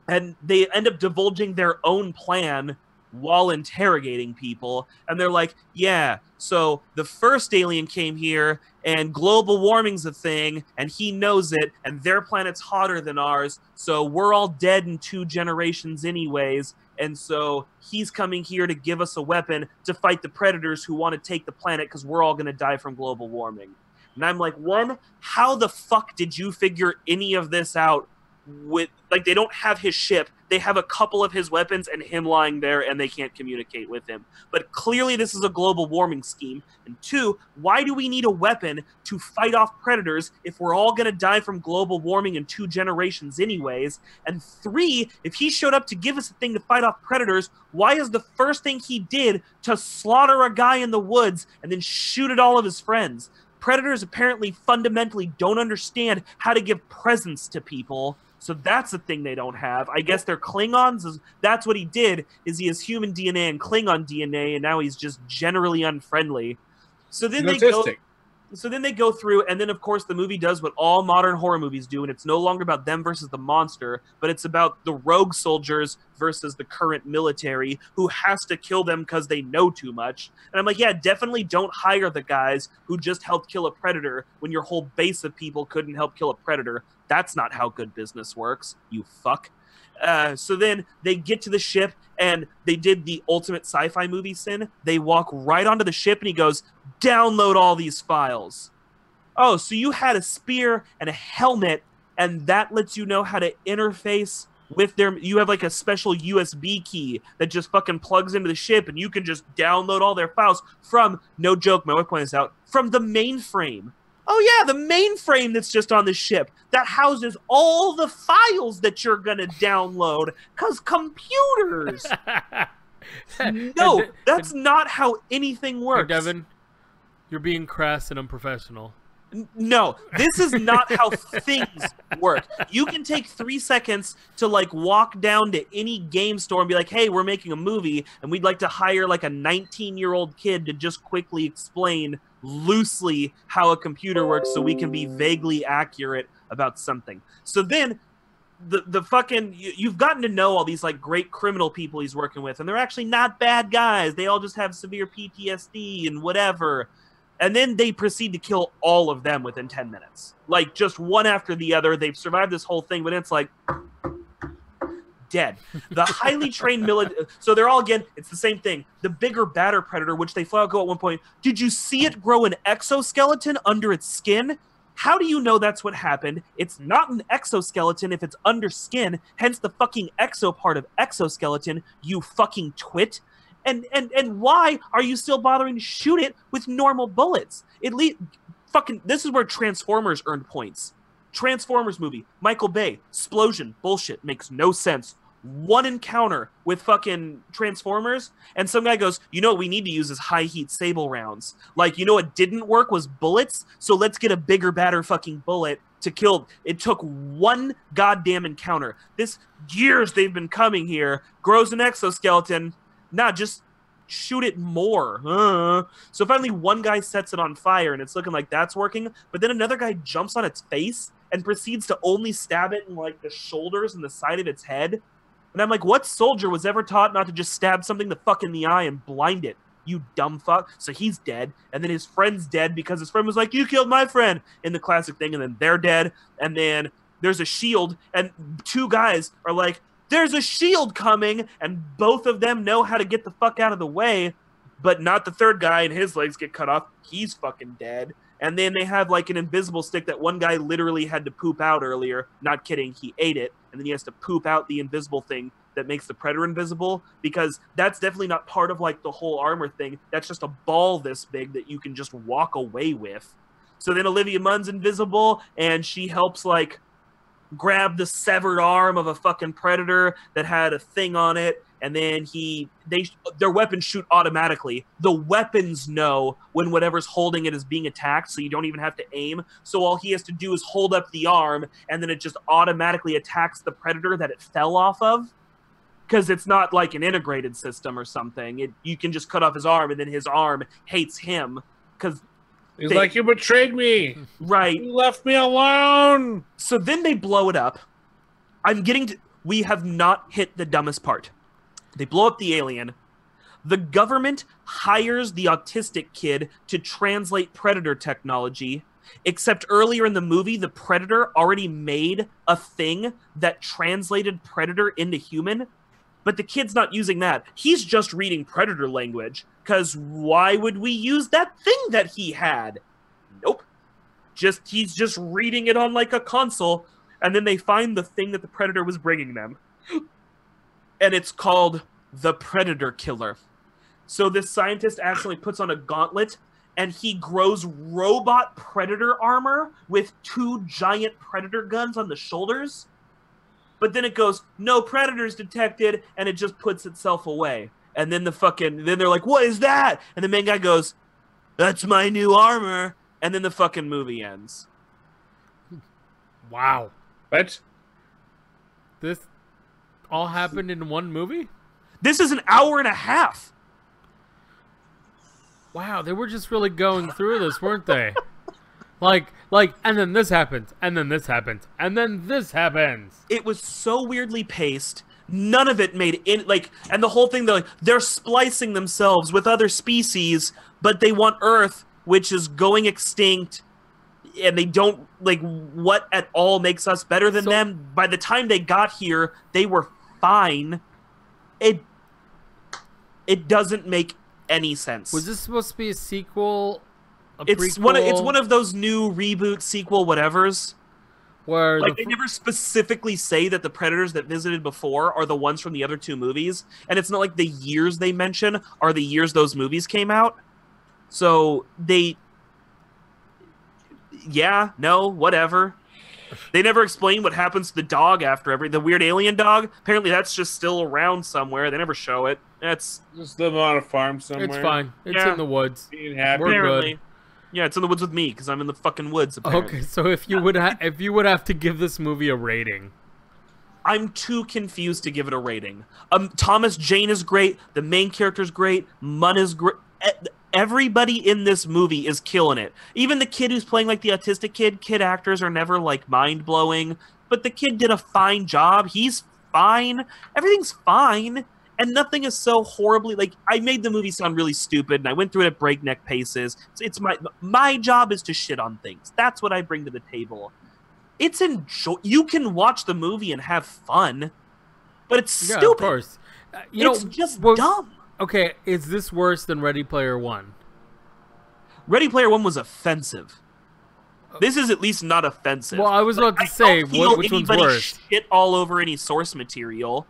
and they end up divulging their own plan while interrogating people. And they're like, yeah, so the first alien came here and global warming's a thing and he knows it and their planet's hotter than ours, so we're all dead in 2 generations anyways, and so he's coming here to give us a weapon to fight the predators who want to take the planet because we're all going to die from global warming. And I'm like, one, how the fuck did you figure any of this out with, like, they don't have his ship, they have a couple of his weapons and him lying there and they can't communicate with him. But clearly this is a global warming scheme. And 2, why do we need a weapon to fight off predators if we're all going to die from global warming in 2 generations anyways? And 3, if he showed up to give us a thing to fight off predators, why is the first thing he did to slaughter a guy in the woods and then shoot at all of his friends? Predators apparently fundamentally don't understand how to give presents to people. So that's the thing they don't have. I guess they're Klingons. That's what he did, is he has human DNA and Klingon DNA, and now he's just generally unfriendly. So then they go through, and then of course the movie does what all modern horror movies do, and it's no longer about them versus the monster, but it's about the rogue soldiers versus the current military who has to kill them because they know too much. And I'm like, yeah, definitely don't hire the guys who just helped kill a predator when your whole base of people couldn't help kill a predator. That's not how good business works, you fuck. So then they get to the ship, and they did the ultimate sci-fi movie sin. They walk right onto the ship, and he goes, download all these files. Oh, so you had a spear and a helmet, and that lets you know how to interface with their... You have like a special USB key that just fucking plugs into the ship, and you can just download all their files from, no joke, my wife pointed this out, from the mainframe. Oh yeah, the mainframe that's just on the ship that houses all the files that you're gonna download, because computers. No, that's not how anything works. Hey, Devin, you're being crass and unprofessional. No, this is not how things work. You can take 3 seconds to like walk down to any game store and be like, hey, we're making a movie and we'd like to hire like a 19-year-old kid to just quickly explain loosely how a computer works so we can be vaguely accurate about something. So then the fucking, you've gotten to know all these like great criminal people he's working with, and they're actually not bad guys. They all just have severe PTSD and whatever. And then they proceed to kill all of them within 10 minutes. Like, just one after the other. They've survived this whole thing, but it's like... dead. The highly trained military... So they're all, again, it's the same thing. The bigger, badder predator, which they flat out go at one point, did you see it grow an exoskeleton under its skin? How do you know that's what happened? It's not an exoskeleton if it's under skin, hence the fucking exo part of exoskeleton, you fucking twit. And why are you still bothering to shoot it with normal bullets? Fucking, this is where Transformers earned points. Transformers movie, Michael Bay, explosion, bullshit, makes no sense. One encounter with fucking Transformers, and some guy goes, you know what we need to use is high heat sable rounds. Like, you know what didn't work was bullets, so let's get a bigger, badder fucking bullet to kill. It took one goddamn encounter. This years they've been coming here, grows an exoskeleton. Nah, just shoot it more. So finally one guy sets it on fire, and it's looking like that's working, but then another guy jumps on its face and proceeds to only stab it in like the shoulders and the side of its head. And I'm like, what soldier was ever taught not to just stab something the fuck in the eye and blind it? You dumb fuck. So he's dead, and then his friend's dead because his friend was like, you killed my friend, in the classic thing, and then they're dead. And then there's a shield, and 2 guys are like, there's a shield coming, and both of them know how to get the fuck out of the way, but not the third guy, and his legs get cut off. He's fucking dead. And then they have like an invisible stick that one guy literally had to poop out earlier. Not kidding, he ate it, and then he has to poop out the invisible thing that makes the predator invisible, because that's definitely not part of like the whole armor thing. That's just a ball this big that you can just walk away with. So then Olivia Munn's invisible, and she helps like grab the severed arm of a fucking predator that had a thing on it, and then their weapons shoot automatically. The weapons know when whatever's holding it is being attacked, so you don't even have to aim. So all he has to do is hold up the arm, and then it just automatically attacks the predator that it fell off of, because it's not like an integrated system or something. You can just cut off his arm, and then his arm hates him because he's like, you betrayed me. Right. You left me alone. So then they blow it up. I'm getting to... we have not hit the dumbest part. They blow up the alien. The government hires the autistic kid to translate Predator technology, except earlier in the movie, the Predator already made a thing that translated Predator into human, but the kid's not using that. He's just reading Predator language, because why would we use that thing that he had? Nope. He's just reading it on like a console, and then they find the thing that the Predator was bringing them. And it's called the Predator Killer. So this scientist actually puts on a gauntlet, and he grows robot Predator armor with 2 giant Predator guns on the shoulders. But then it goes, no Predators detected, and it just puts itself away. And then then they're like, what is that? And the main guy goes, that's my new armor. And then the fucking movie ends. Wow. What? This all happened in one movie? This is an hour and a half. Wow, they were just really going through this, weren't they? Like, and then this happens, and then this happens, and then this happens. It was so weirdly paced. None of it made and the whole thing, they're splicing themselves with other species, but they want Earth, which is going extinct, and they don't, what at all makes us better than them? By the time they got here, they were fine. It doesn't make any sense. Was this supposed to be a sequel? It's one of those new reboot sequel whatevers. Where they never specifically say that the Predators that visited before are the ones from the other 2 movies, and it's not like the years they mention are the years those movies came out. So whatever. They never explain what happens to the dog after the weird alien dog. Apparently that's just still around somewhere. They never show it. It's just living on a farm somewhere. It's fine. It's in the woods. Being happy. We're apparently. good. Yeah, it's in the woods with me because I'm in the fucking woods. Apparently. Okay, so if you would have to give this movie a rating, I'm too confused to give it a rating. Thomas Jane is great. The main character is great. Munn is great. Everybody in this movie is killing it. Even the kid who's playing the autistic kid. Kid actors are never mind-blowing, but the kid did a fine job. He's fine. Everything's fine, and nothing is so horribly I made the movie sound really stupid, and I went through it at breakneck paces. It's my job is to shit on things. That's what I bring to the table. It's you can watch the movie and have fun, but it's stupid. Of course. It's just dumb. Okay, is this worse than Ready Player One? Ready Player One was offensive. This is at least not offensive. Well, I was about to say, which one's worse? Shit all over any source material.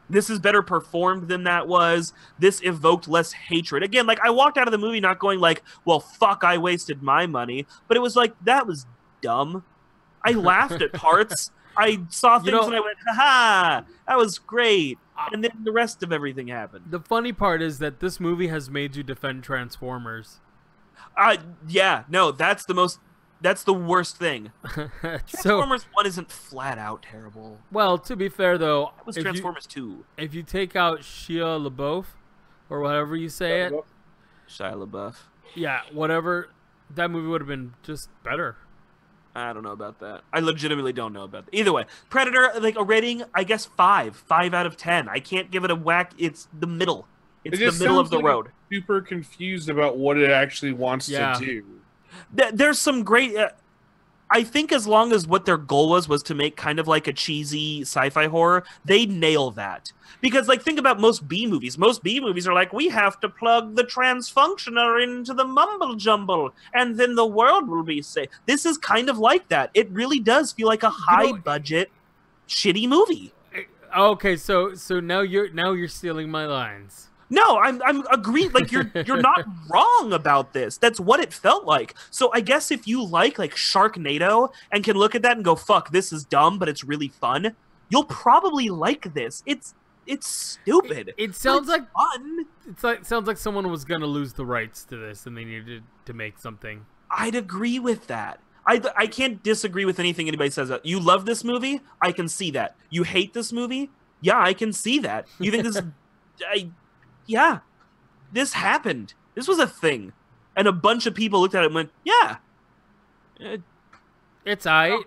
This is better performed than that was. This evoked less hatred. Again, I walked out of the movie not going well, fuck, I wasted my money. But it was that was dumb. I laughed at parts. I saw things and I went, ha-ha, that was great. And then the rest of everything happened. The funny part is that this movie has made you defend Transformers. Yeah, no, that's the worst thing. Transformers 1 isn't flat out terrible. Well, to be fair though, that was Transformers 2. If you take out Shia LaBeouf, or whatever you say it, Shia LaBeouf. Yeah, whatever, that movie would have been just better. I don't know about that. I legitimately don't know about that. Either way, Predator, a rating, I guess 5 out of 10. I can't give it a whack. It's the middle. It's the middle of the road. Super confused about what it actually wants to do. There's some great. I think as long as what their goal was to make kind of a cheesy sci-fi horror, they nail that. Because think about most B movies. Most B movies are we have to plug the transfunctioner into the mumble jumble, and then the world will be safe. This is kind of like that. It really does feel like a high budget, shitty movie. Okay, so now you're stealing my lines. No, I'm agreeing. You're not wrong about this. That's what it felt like. So I guess if you like Sharknado and can look at that and go, "Fuck, this is dumb, but it's really fun," you'll probably like this. It's stupid. It sounds like fun. Sounds like someone was gonna lose the rights to this and they needed to make something. I'd agree with that. I can't disagree with anything anybody says. You love this movie? I can see that. You hate this movie? Yeah, I can see that. You think this? Yeah, this happened. This was a thing, and a bunch of people looked at it and went, "Yeah, it's aight."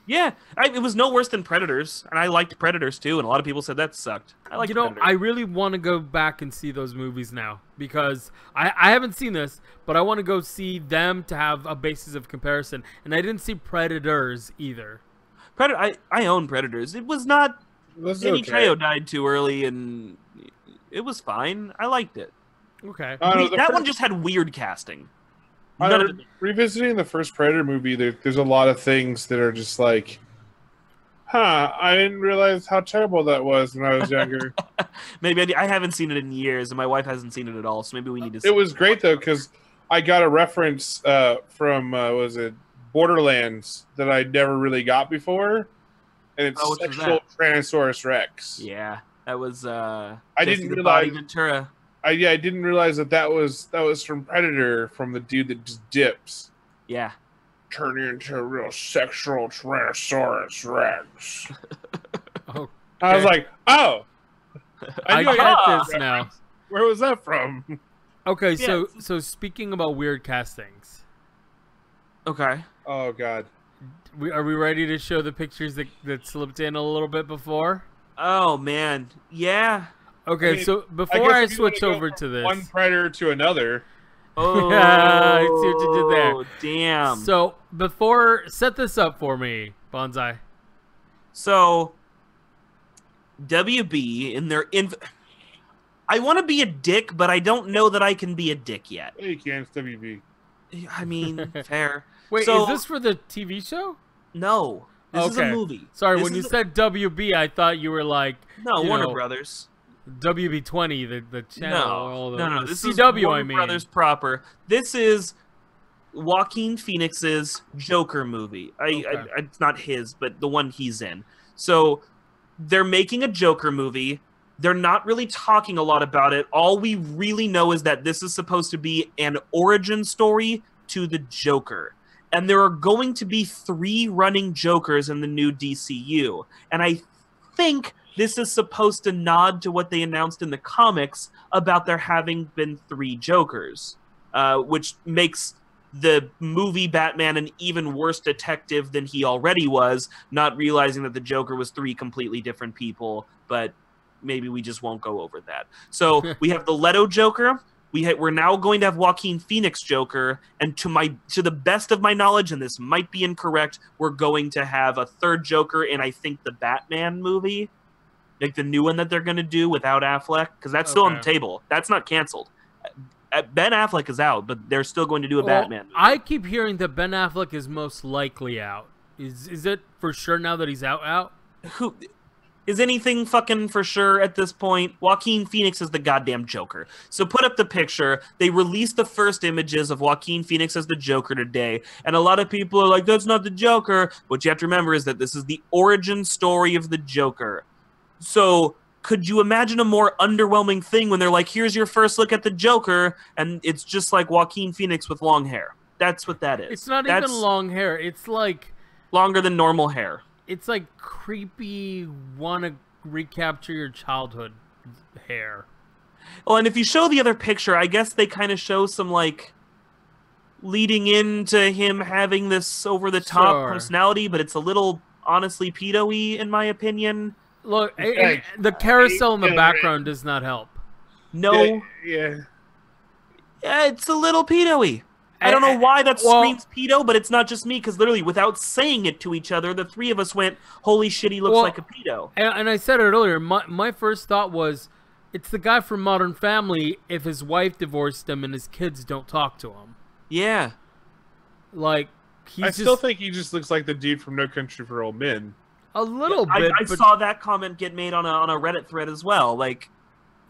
Yeah, it was no worse than Predators, and I liked Predators too, and a lot of people said that sucked. I liked Predators. I really want to go back and see those movies now because I haven't seen this, but I want to go see them to have a basis of comparison. And I didn't see Predators either. I own Predators. It was not. Danny Trejo died too early, and it was fine. I liked it. Okay. That one just had weird casting. Revisiting the first Predator movie, there's a lot of things that are just like, I didn't realize how terrible that was when I was younger. Maybe I haven't seen it in years, and my wife hasn't seen it at all, so maybe we need to see it. Was great, though, because I got a reference from, was it Borderlands, that I never really got before, and it's Sexual Tyrannosaurus Rex. Yeah, that was I didn't realize Ventura. I didn't realize that was from Predator, from the dude that just dips. Yeah. Turning into a real sexual Tyrannosaurus Rex. Okay. I was like, oh. I get this now. Where was that from? Okay, yeah. So speaking about weird castings. Okay. Oh, God. Are we ready to show the pictures that slipped in a little bit before? Oh, man. Yeah. Okay, so before I switch over to this, one Predator to another. Oh, I see what you did there. Damn. So set this up for me, Bonsai. So WB in their I want to be a dick, but I don't know that I can be a dick yet. Yeah, you can. It's WB. I mean, fair. Wait, is this for the TV show? No, this is a movie. Sorry, when you said WB, I thought you were like Warner Brothers. WB20, the channel. No. This is CW, Warner Brothers proper. This is Joaquin Phoenix's Joker movie. It's not his, but the one he's in. So they're making a Joker movie. They're not really talking a lot about it. All we really know is that this is supposed to be an origin story to the Joker. And there are going to be 3 running Jokers in the new DCU. And I think this is supposed to nod to what they announced in the comics about there having been 3 Jokers, which makes the movie Batman an even worse detective than he already was, not realizing that the Joker was 3 completely different people, but maybe we just won't go over that. So we have the Leto Joker. We're now going to have Joaquin Phoenix Joker, and to the best of my knowledge, and this might be incorrect, we're going to have a 3rd Joker in, I think, the Batman movie. Like the new one that they're going to do without Affleck, because that's still on the table. That's not canceled. Ben Affleck is out, but they're still going to do a Batman movie. I keep hearing that Ben Affleck is most likely out. Is it for sure now that he's out? Who is anything fucking for sure at this point? Joaquin Phoenix is the goddamn Joker. So put up the picture. They released the first images of Joaquin Phoenix as the Joker today, and a lot of people are like, "That's not the Joker." What you have to remember is that this is the origin story of the Joker. So could you imagine a more underwhelming thing when they're like, here's your first look at the Joker, and it's just like Joaquin Phoenix with long hair? That's what that is. It's not even long hair. It's like... longer than normal hair. It's like creepy, want to recapture your childhood hair. Well, and if you show the other picture, I guess they kind of show some, like, leading into him having this over-the-top personality, but it's a little, honestly, pedo-y, in my opinion. Look, the carousel in the background does not help. No. Yeah, it's a little pedo-y. I don't know why that screams pedo, but it's not just me, because literally, without saying it to each other, the 3 of us went, holy shit, he looks like a pedo. And I said it earlier, my first thought was, it's the guy from Modern Family if his wife divorced him and his kids don't talk to him. Yeah. Like, I still think he just looks like the dude from No Country for Old Men. A little bit. I saw that comment get made on a Reddit thread as well. Like,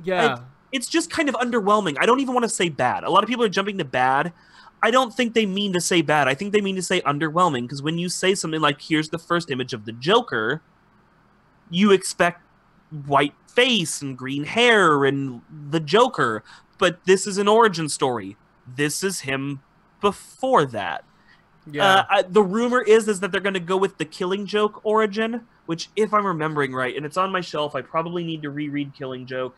yeah, it's just kind of underwhelming. I don't even want to say bad. A lot of people are jumping to bad. I don't think they mean to say bad. I think they mean to say underwhelming, because when you say something like, here's the first image of the Joker, you expect white face and green hair and the Joker, but this is an origin story. This is him before that. Yeah. The rumor is that they're going to go with the Killing Joke origin, which, if I'm remembering right, and it's on my shelf, I probably need to reread Killing Joke.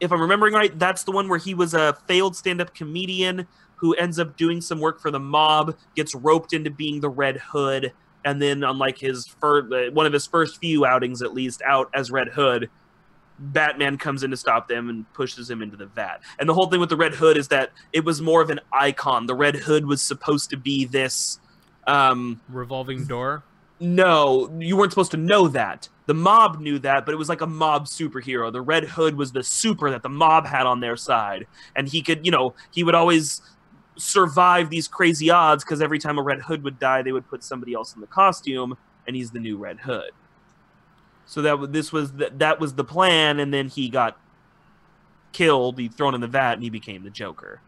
If I'm remembering right, that's the one where he was a failed stand-up comedian who ends up doing some work for the mob, gets roped into being the Red Hood, and then on like his one of his first few outings, at least, out as Red Hood, Batman comes in to stop them and pushes him into the vat. And the whole thing with the Red Hood is that it was more of an icon. The Red Hood was supposed to be this revolving door. No, you weren't supposed to know that. The mob knew that, but it was like a mob superhero. The Red Hood was the super that the mob had on their side. And he could, he would always survive these crazy odds because every time a Red Hood would die, they would put somebody else in the costume, and he's the new Red Hood. So that was the plan, and then he got killed, he thrown in the vat, and he became the Joker.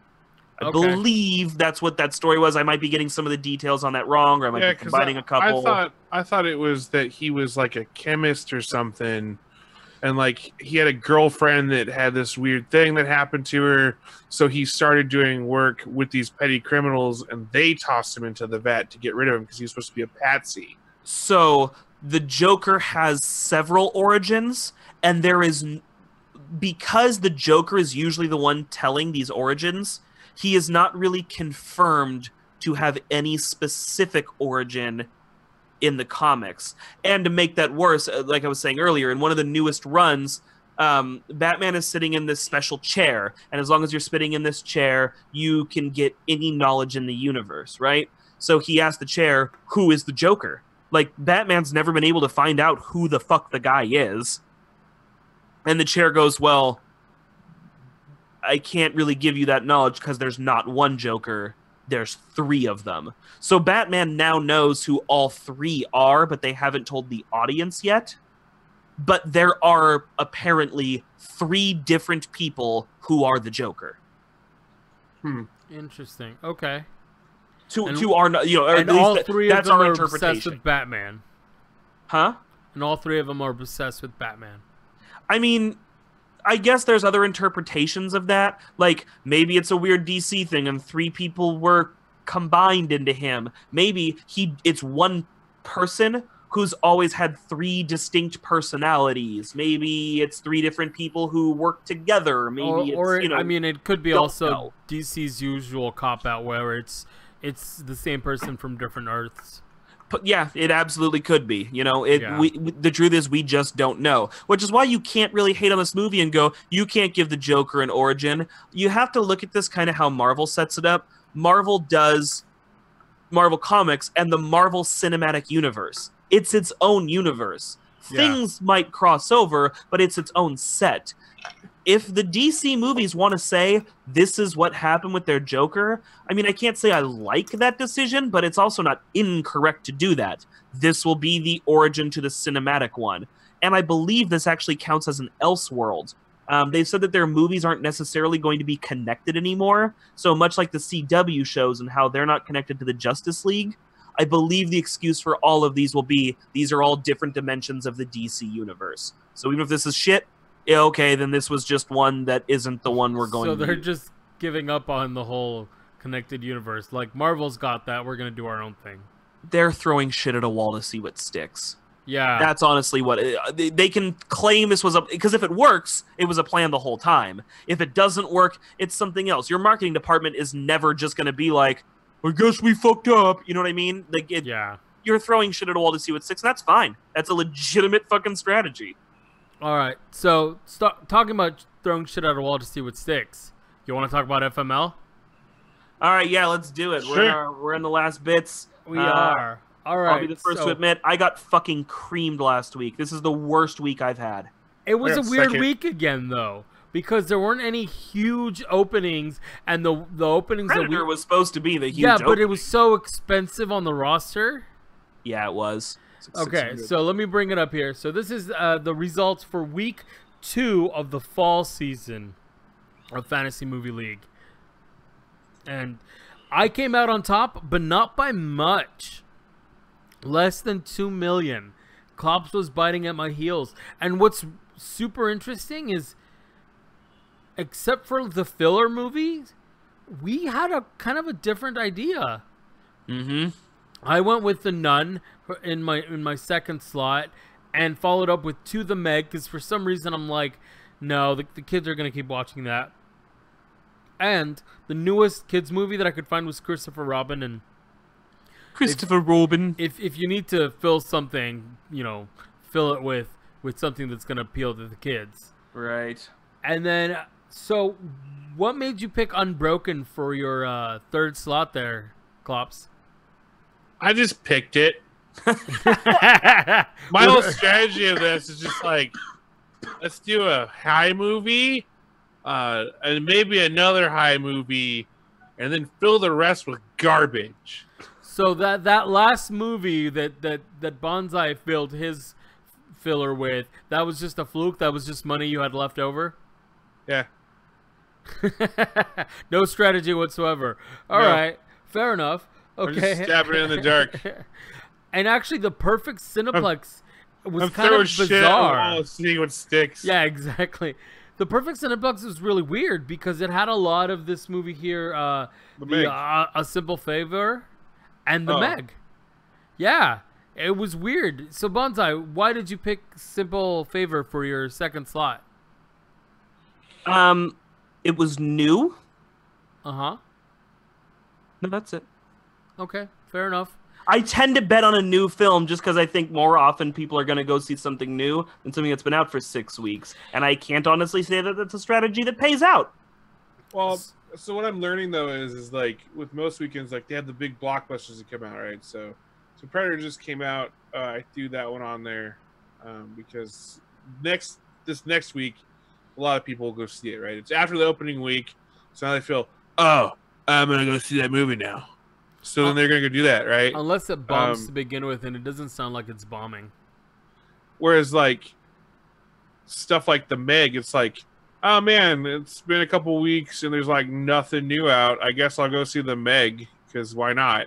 I believe that's what that story was. I might be getting some of the details on that wrong, or I might be combining a couple. I thought it was that he was like a chemist or something, and like he had a girlfriend that had this weird thing that happened to her, so he started doing work with these petty criminals, and they tossed him into the vat to get rid of him because he was supposed to be a patsy. So the Joker has several origins, and because the Joker is usually the one telling these origins, he is not really confirmed to have any specific origin in the comics. And to make that worse, like I was saying earlier, in one of the newest runs, Batman is sitting in this special chair, and as long as you're sitting in this chair, you can get any knowledge in the universe, right? So he asked the chair, who is the Joker? Like, Batman's never been able to find out who the fuck the guy is. And the chair goes, well, I can't really give you that knowledge because there's not one Joker, there's 3 of them. So Batman now knows who all 3 are, but they haven't told the audience yet. But there are apparently 3 different people who are the Joker. Interesting. Okay. Two are not, or and at all least 3 that's of them our are interpretation. obsessed with Batman. Huh? And all 3 of them are obsessed with Batman. I mean, I guess there's other interpretations of that. Like, maybe it's a weird DC thing and 3 people were combined into him. Maybe it's one person who's always had 3 distinct personalities. Maybe it's 3 different people who work together. Maybe I mean, it could be also DC's usual cop-out where it's the same person from different Earths. But yeah, it absolutely could be. The truth is we just don't know. Which is why you can't really hate on this movie and go, you can't give the Joker an origin. You have to look at this kind of how Marvel sets it up. Marvel does Marvel Comics and the Marvel Cinematic Universe. It's its own universe. Yeah. Things might cross over, but it's its own set. If the DC movies want to say this is what happened with their Joker, I mean, I can't say I like that decision, but it's also not incorrect to do that. This will be the origin to the cinematic one. And I believe this actually counts as an Elseworld. They've said that their movies aren't necessarily going to be connected anymore. So much like the CW shows and how they're not connected to the Justice League, I believe the excuse for all of these will be these are all different dimensions of the DC universe. So even if this is shit, yeah, okay, then this was just one that isn't the one we're going to So they're use. just giving up on the whole connected universe. Like, Marvel's got that. We're going to do our own thing. They're throwing shit at a wall to see what sticks. Yeah. That's honestly what... They can claim this was a... Because if it works, it was a plan the whole time. If it doesn't work, it's something else. Your marketing department is never just going to be like, I guess we fucked up. You know what I mean? Yeah. You're throwing shit at a wall to see what sticks, and that's fine. That's a legitimate fucking strategy. All right, so talking about throwing shit at a wall to see what sticks. You want to talk about FML? All right, yeah, let's do it. Sure. We're in the last bits. We are. All right. I'll be the first to admit, I got fucking creamed last week. This is the worst week I've had. It was I a got weird second. week again, though, because there weren't any huge openings, and the openings Predator was supposed to be the huge but it opening. was so expensive on the roster. Yeah, it was. Okay, 600. so let me bring it up here. So this is the results for week 2 of the fall season of Fantasy Movie League. And I came out on top, but not by much. Less than 2 million. Klops was biting at my heels. And what's super interesting is, except for the filler movies, we had a kind of a different idea. Mm-hmm. I went with The Nun in my second slot and followed up with To the Meg because for some reason I'm like, no, the kids are going to keep watching that. And the newest kids movie that I could find was Christopher Robin, and Christopher Robin. If you need to fill something, fill it with something that's going to appeal to the kids. Right. And then, so what made you pick Unbroken for your third slot there, Klops? I just picked it. My whole strategy of this is just like, let's do a high movie, and maybe another high movie, and then fill the rest with garbage. So that last movie that Bonsai filled his filler with, that was just a fluke? That was just money you had left over? Yeah. No strategy whatsoever. All right. Fair enough. Okay. I'm just stabbing it in the dark. And actually, the perfect Cineplex was I'm kind of bizarre. shit on the wall, see what sticks. Yeah, exactly. The perfect Cineplex was really weird because it had a lot of this movie here, A Simple Favor, and The Meg. Yeah, it was weird. So Bonsai, why did you pick Simple Favor for your second slot? It was new. Uh-huh. No, that's it. Okay, fair enough. I tend to bet on a new film just because I think more often people are going to go see something new than something that's been out for 6 weeks. And I can't honestly say that that's a strategy that pays out. Well, so what I'm learning, though, is like, with most weekends, like, they have the big blockbusters that come out, right? So Predator just came out. I threw that one on there because this next week, a lot of people will go see it, right? It's after the opening week, so now they feel, oh, I'm going to go see that movie now. So then they're going to go do that, right? Unless it bombs to begin with, and it doesn't sound like it's bombing. Whereas, like, stuff like The Meg, it's like, oh, man, it's been a couple weeks, and there's, like, nothing new out. I guess I'll go see The Meg, because why not?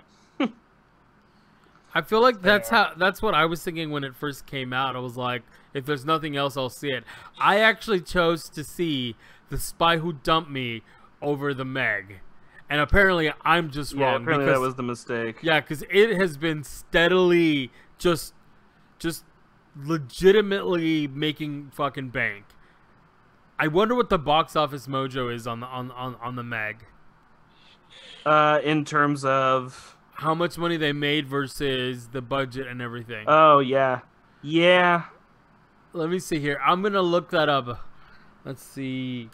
I feel like that's what I was thinking when it first came out. I was like, if there's nothing else, I'll see it. I actually chose to see The Spy Who Dumped Me over The Meg. And apparently I'm just wrong. Apparently that was the mistake. Yeah, because it has been steadily just legitimately making fucking bank. I wonder what the box office mojo is on the Meg. In terms of how much money they made versus the budget and everything. Oh yeah. Yeah. Let me see here. I'm gonna look that up. Let's see.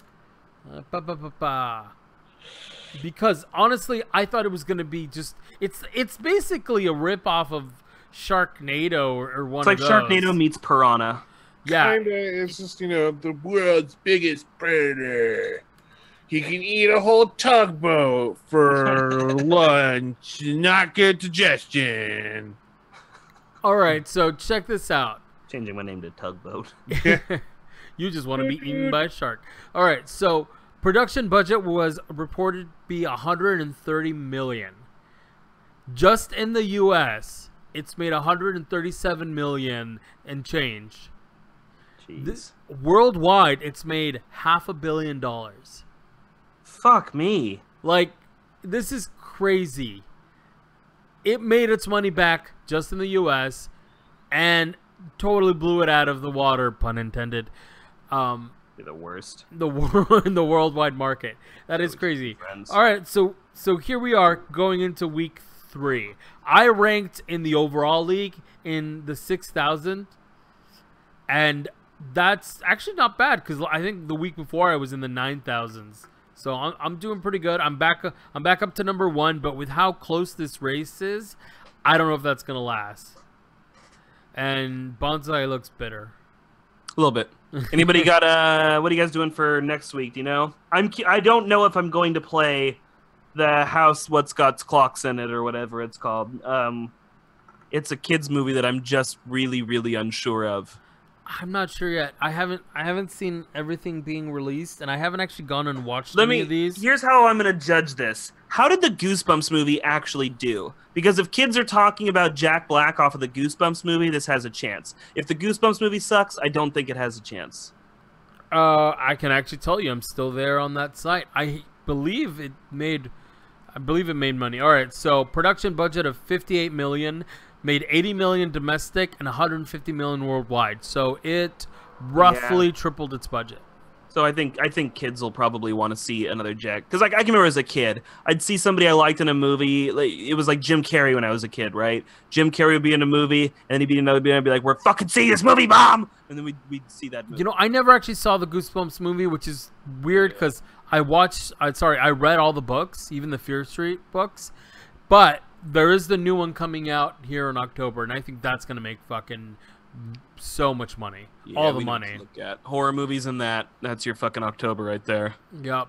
Because honestly, I thought it was gonna be just it's basically a rip off of Sharknado or one of those. It's like Sharknado meets Piranha. Yeah. Kinda, it's just, the world's biggest predator. He can eat a whole tugboat for lunch. Not good digestion. All right, so check this out. Changing my name to Tugboat. You just want to be eaten by a shark. All right, so production budget was reported to be $130 million. Just in the U.S., it's made $137 million and change. Jeez. Worldwide, it's made $500 million. Fuck me. Like, this is crazy. It made its money back just in the U.S. and totally blew it out of the water, pun intended. You're the worst. In the worldwide market. That is crazy. All right, so here we are going into week 3. I ranked in the overall league in the 6,000, and that's actually not bad because I think the week before I was in the 9,000s. So I'm doing pretty good. I'm back up to number 1, but with how close this race is, I don't know if that's gonna last. And Bonsai looks bitter. A little bit. Anybody got what are you guys doing for next week? Do you know? I don't know if I'm going to play the house what's got clocks in it or whatever it's called. It's a kids movie that I'm just really, really unsure of. I'm not sure yet. I haven't seen everything being released, and I haven't actually gone and watched any of these. Here's how I'm going to judge this. How did the Goosebumps movie actually do? Because if kids are talking about Jack Black off of the Goosebumps movie, this has a chance. If the Goosebumps movie sucks, I don't think it has a chance. I can actually tell you, I'm still there on that site. I believe it made money. All right, so production budget of $58 million. Made $80 million domestic and $150 million worldwide. So it roughly tripled its budget. So I think kids will probably want to see another Jack, because like I can remember as a kid, I'd see somebody I liked in a movie. Like, it was like Jim Carrey when I was a kid, right? Jim Carrey would be in a movie, and then he'd be in another movie, and I'd be like, "We're fucking seeing this movie, Mom!" And then we'd see that movie. You know, I never actually saw the Goosebumps movie, which is weird because I read all the books, even the Fear Street books, but there is the new one coming out here in October, and I think that's gonna make fucking so much money. Yeah, all the we need to money. Look at horror movies and that's your fucking October right there. Yep.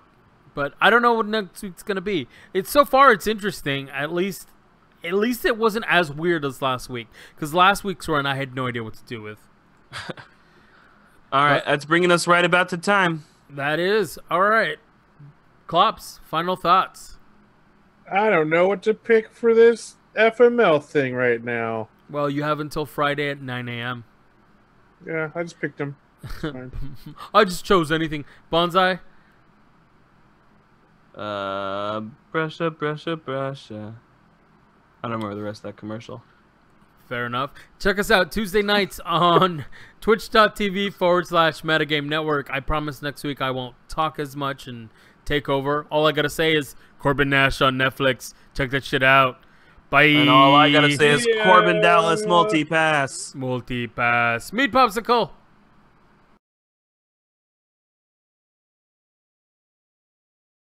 But I don't know what next week's gonna be. It's so far it's interesting. At least it wasn't as weird as last week, because last week's one I had no idea what to do with. All right, that's bringing us right about to time. That is all right. Klops, final thoughts. I don't know what to pick for this FML thing right now. Well, you have until Friday at 9 a.m. Yeah, I just picked them. I just chose anything. Bonsai. Brusha, brusha, brusha. I don't remember the rest of that commercial. Fair enough. Check us out Tuesday nights on twitch.tv/Metagame Network. I promise next week I won't talk as much and take over. All I gotta say is Corbin Nash on Netflix. Check that shit out. Bye. And all I gotta say is Corbin Dallas multi-pass. Multi-pass. Meat Popsicle.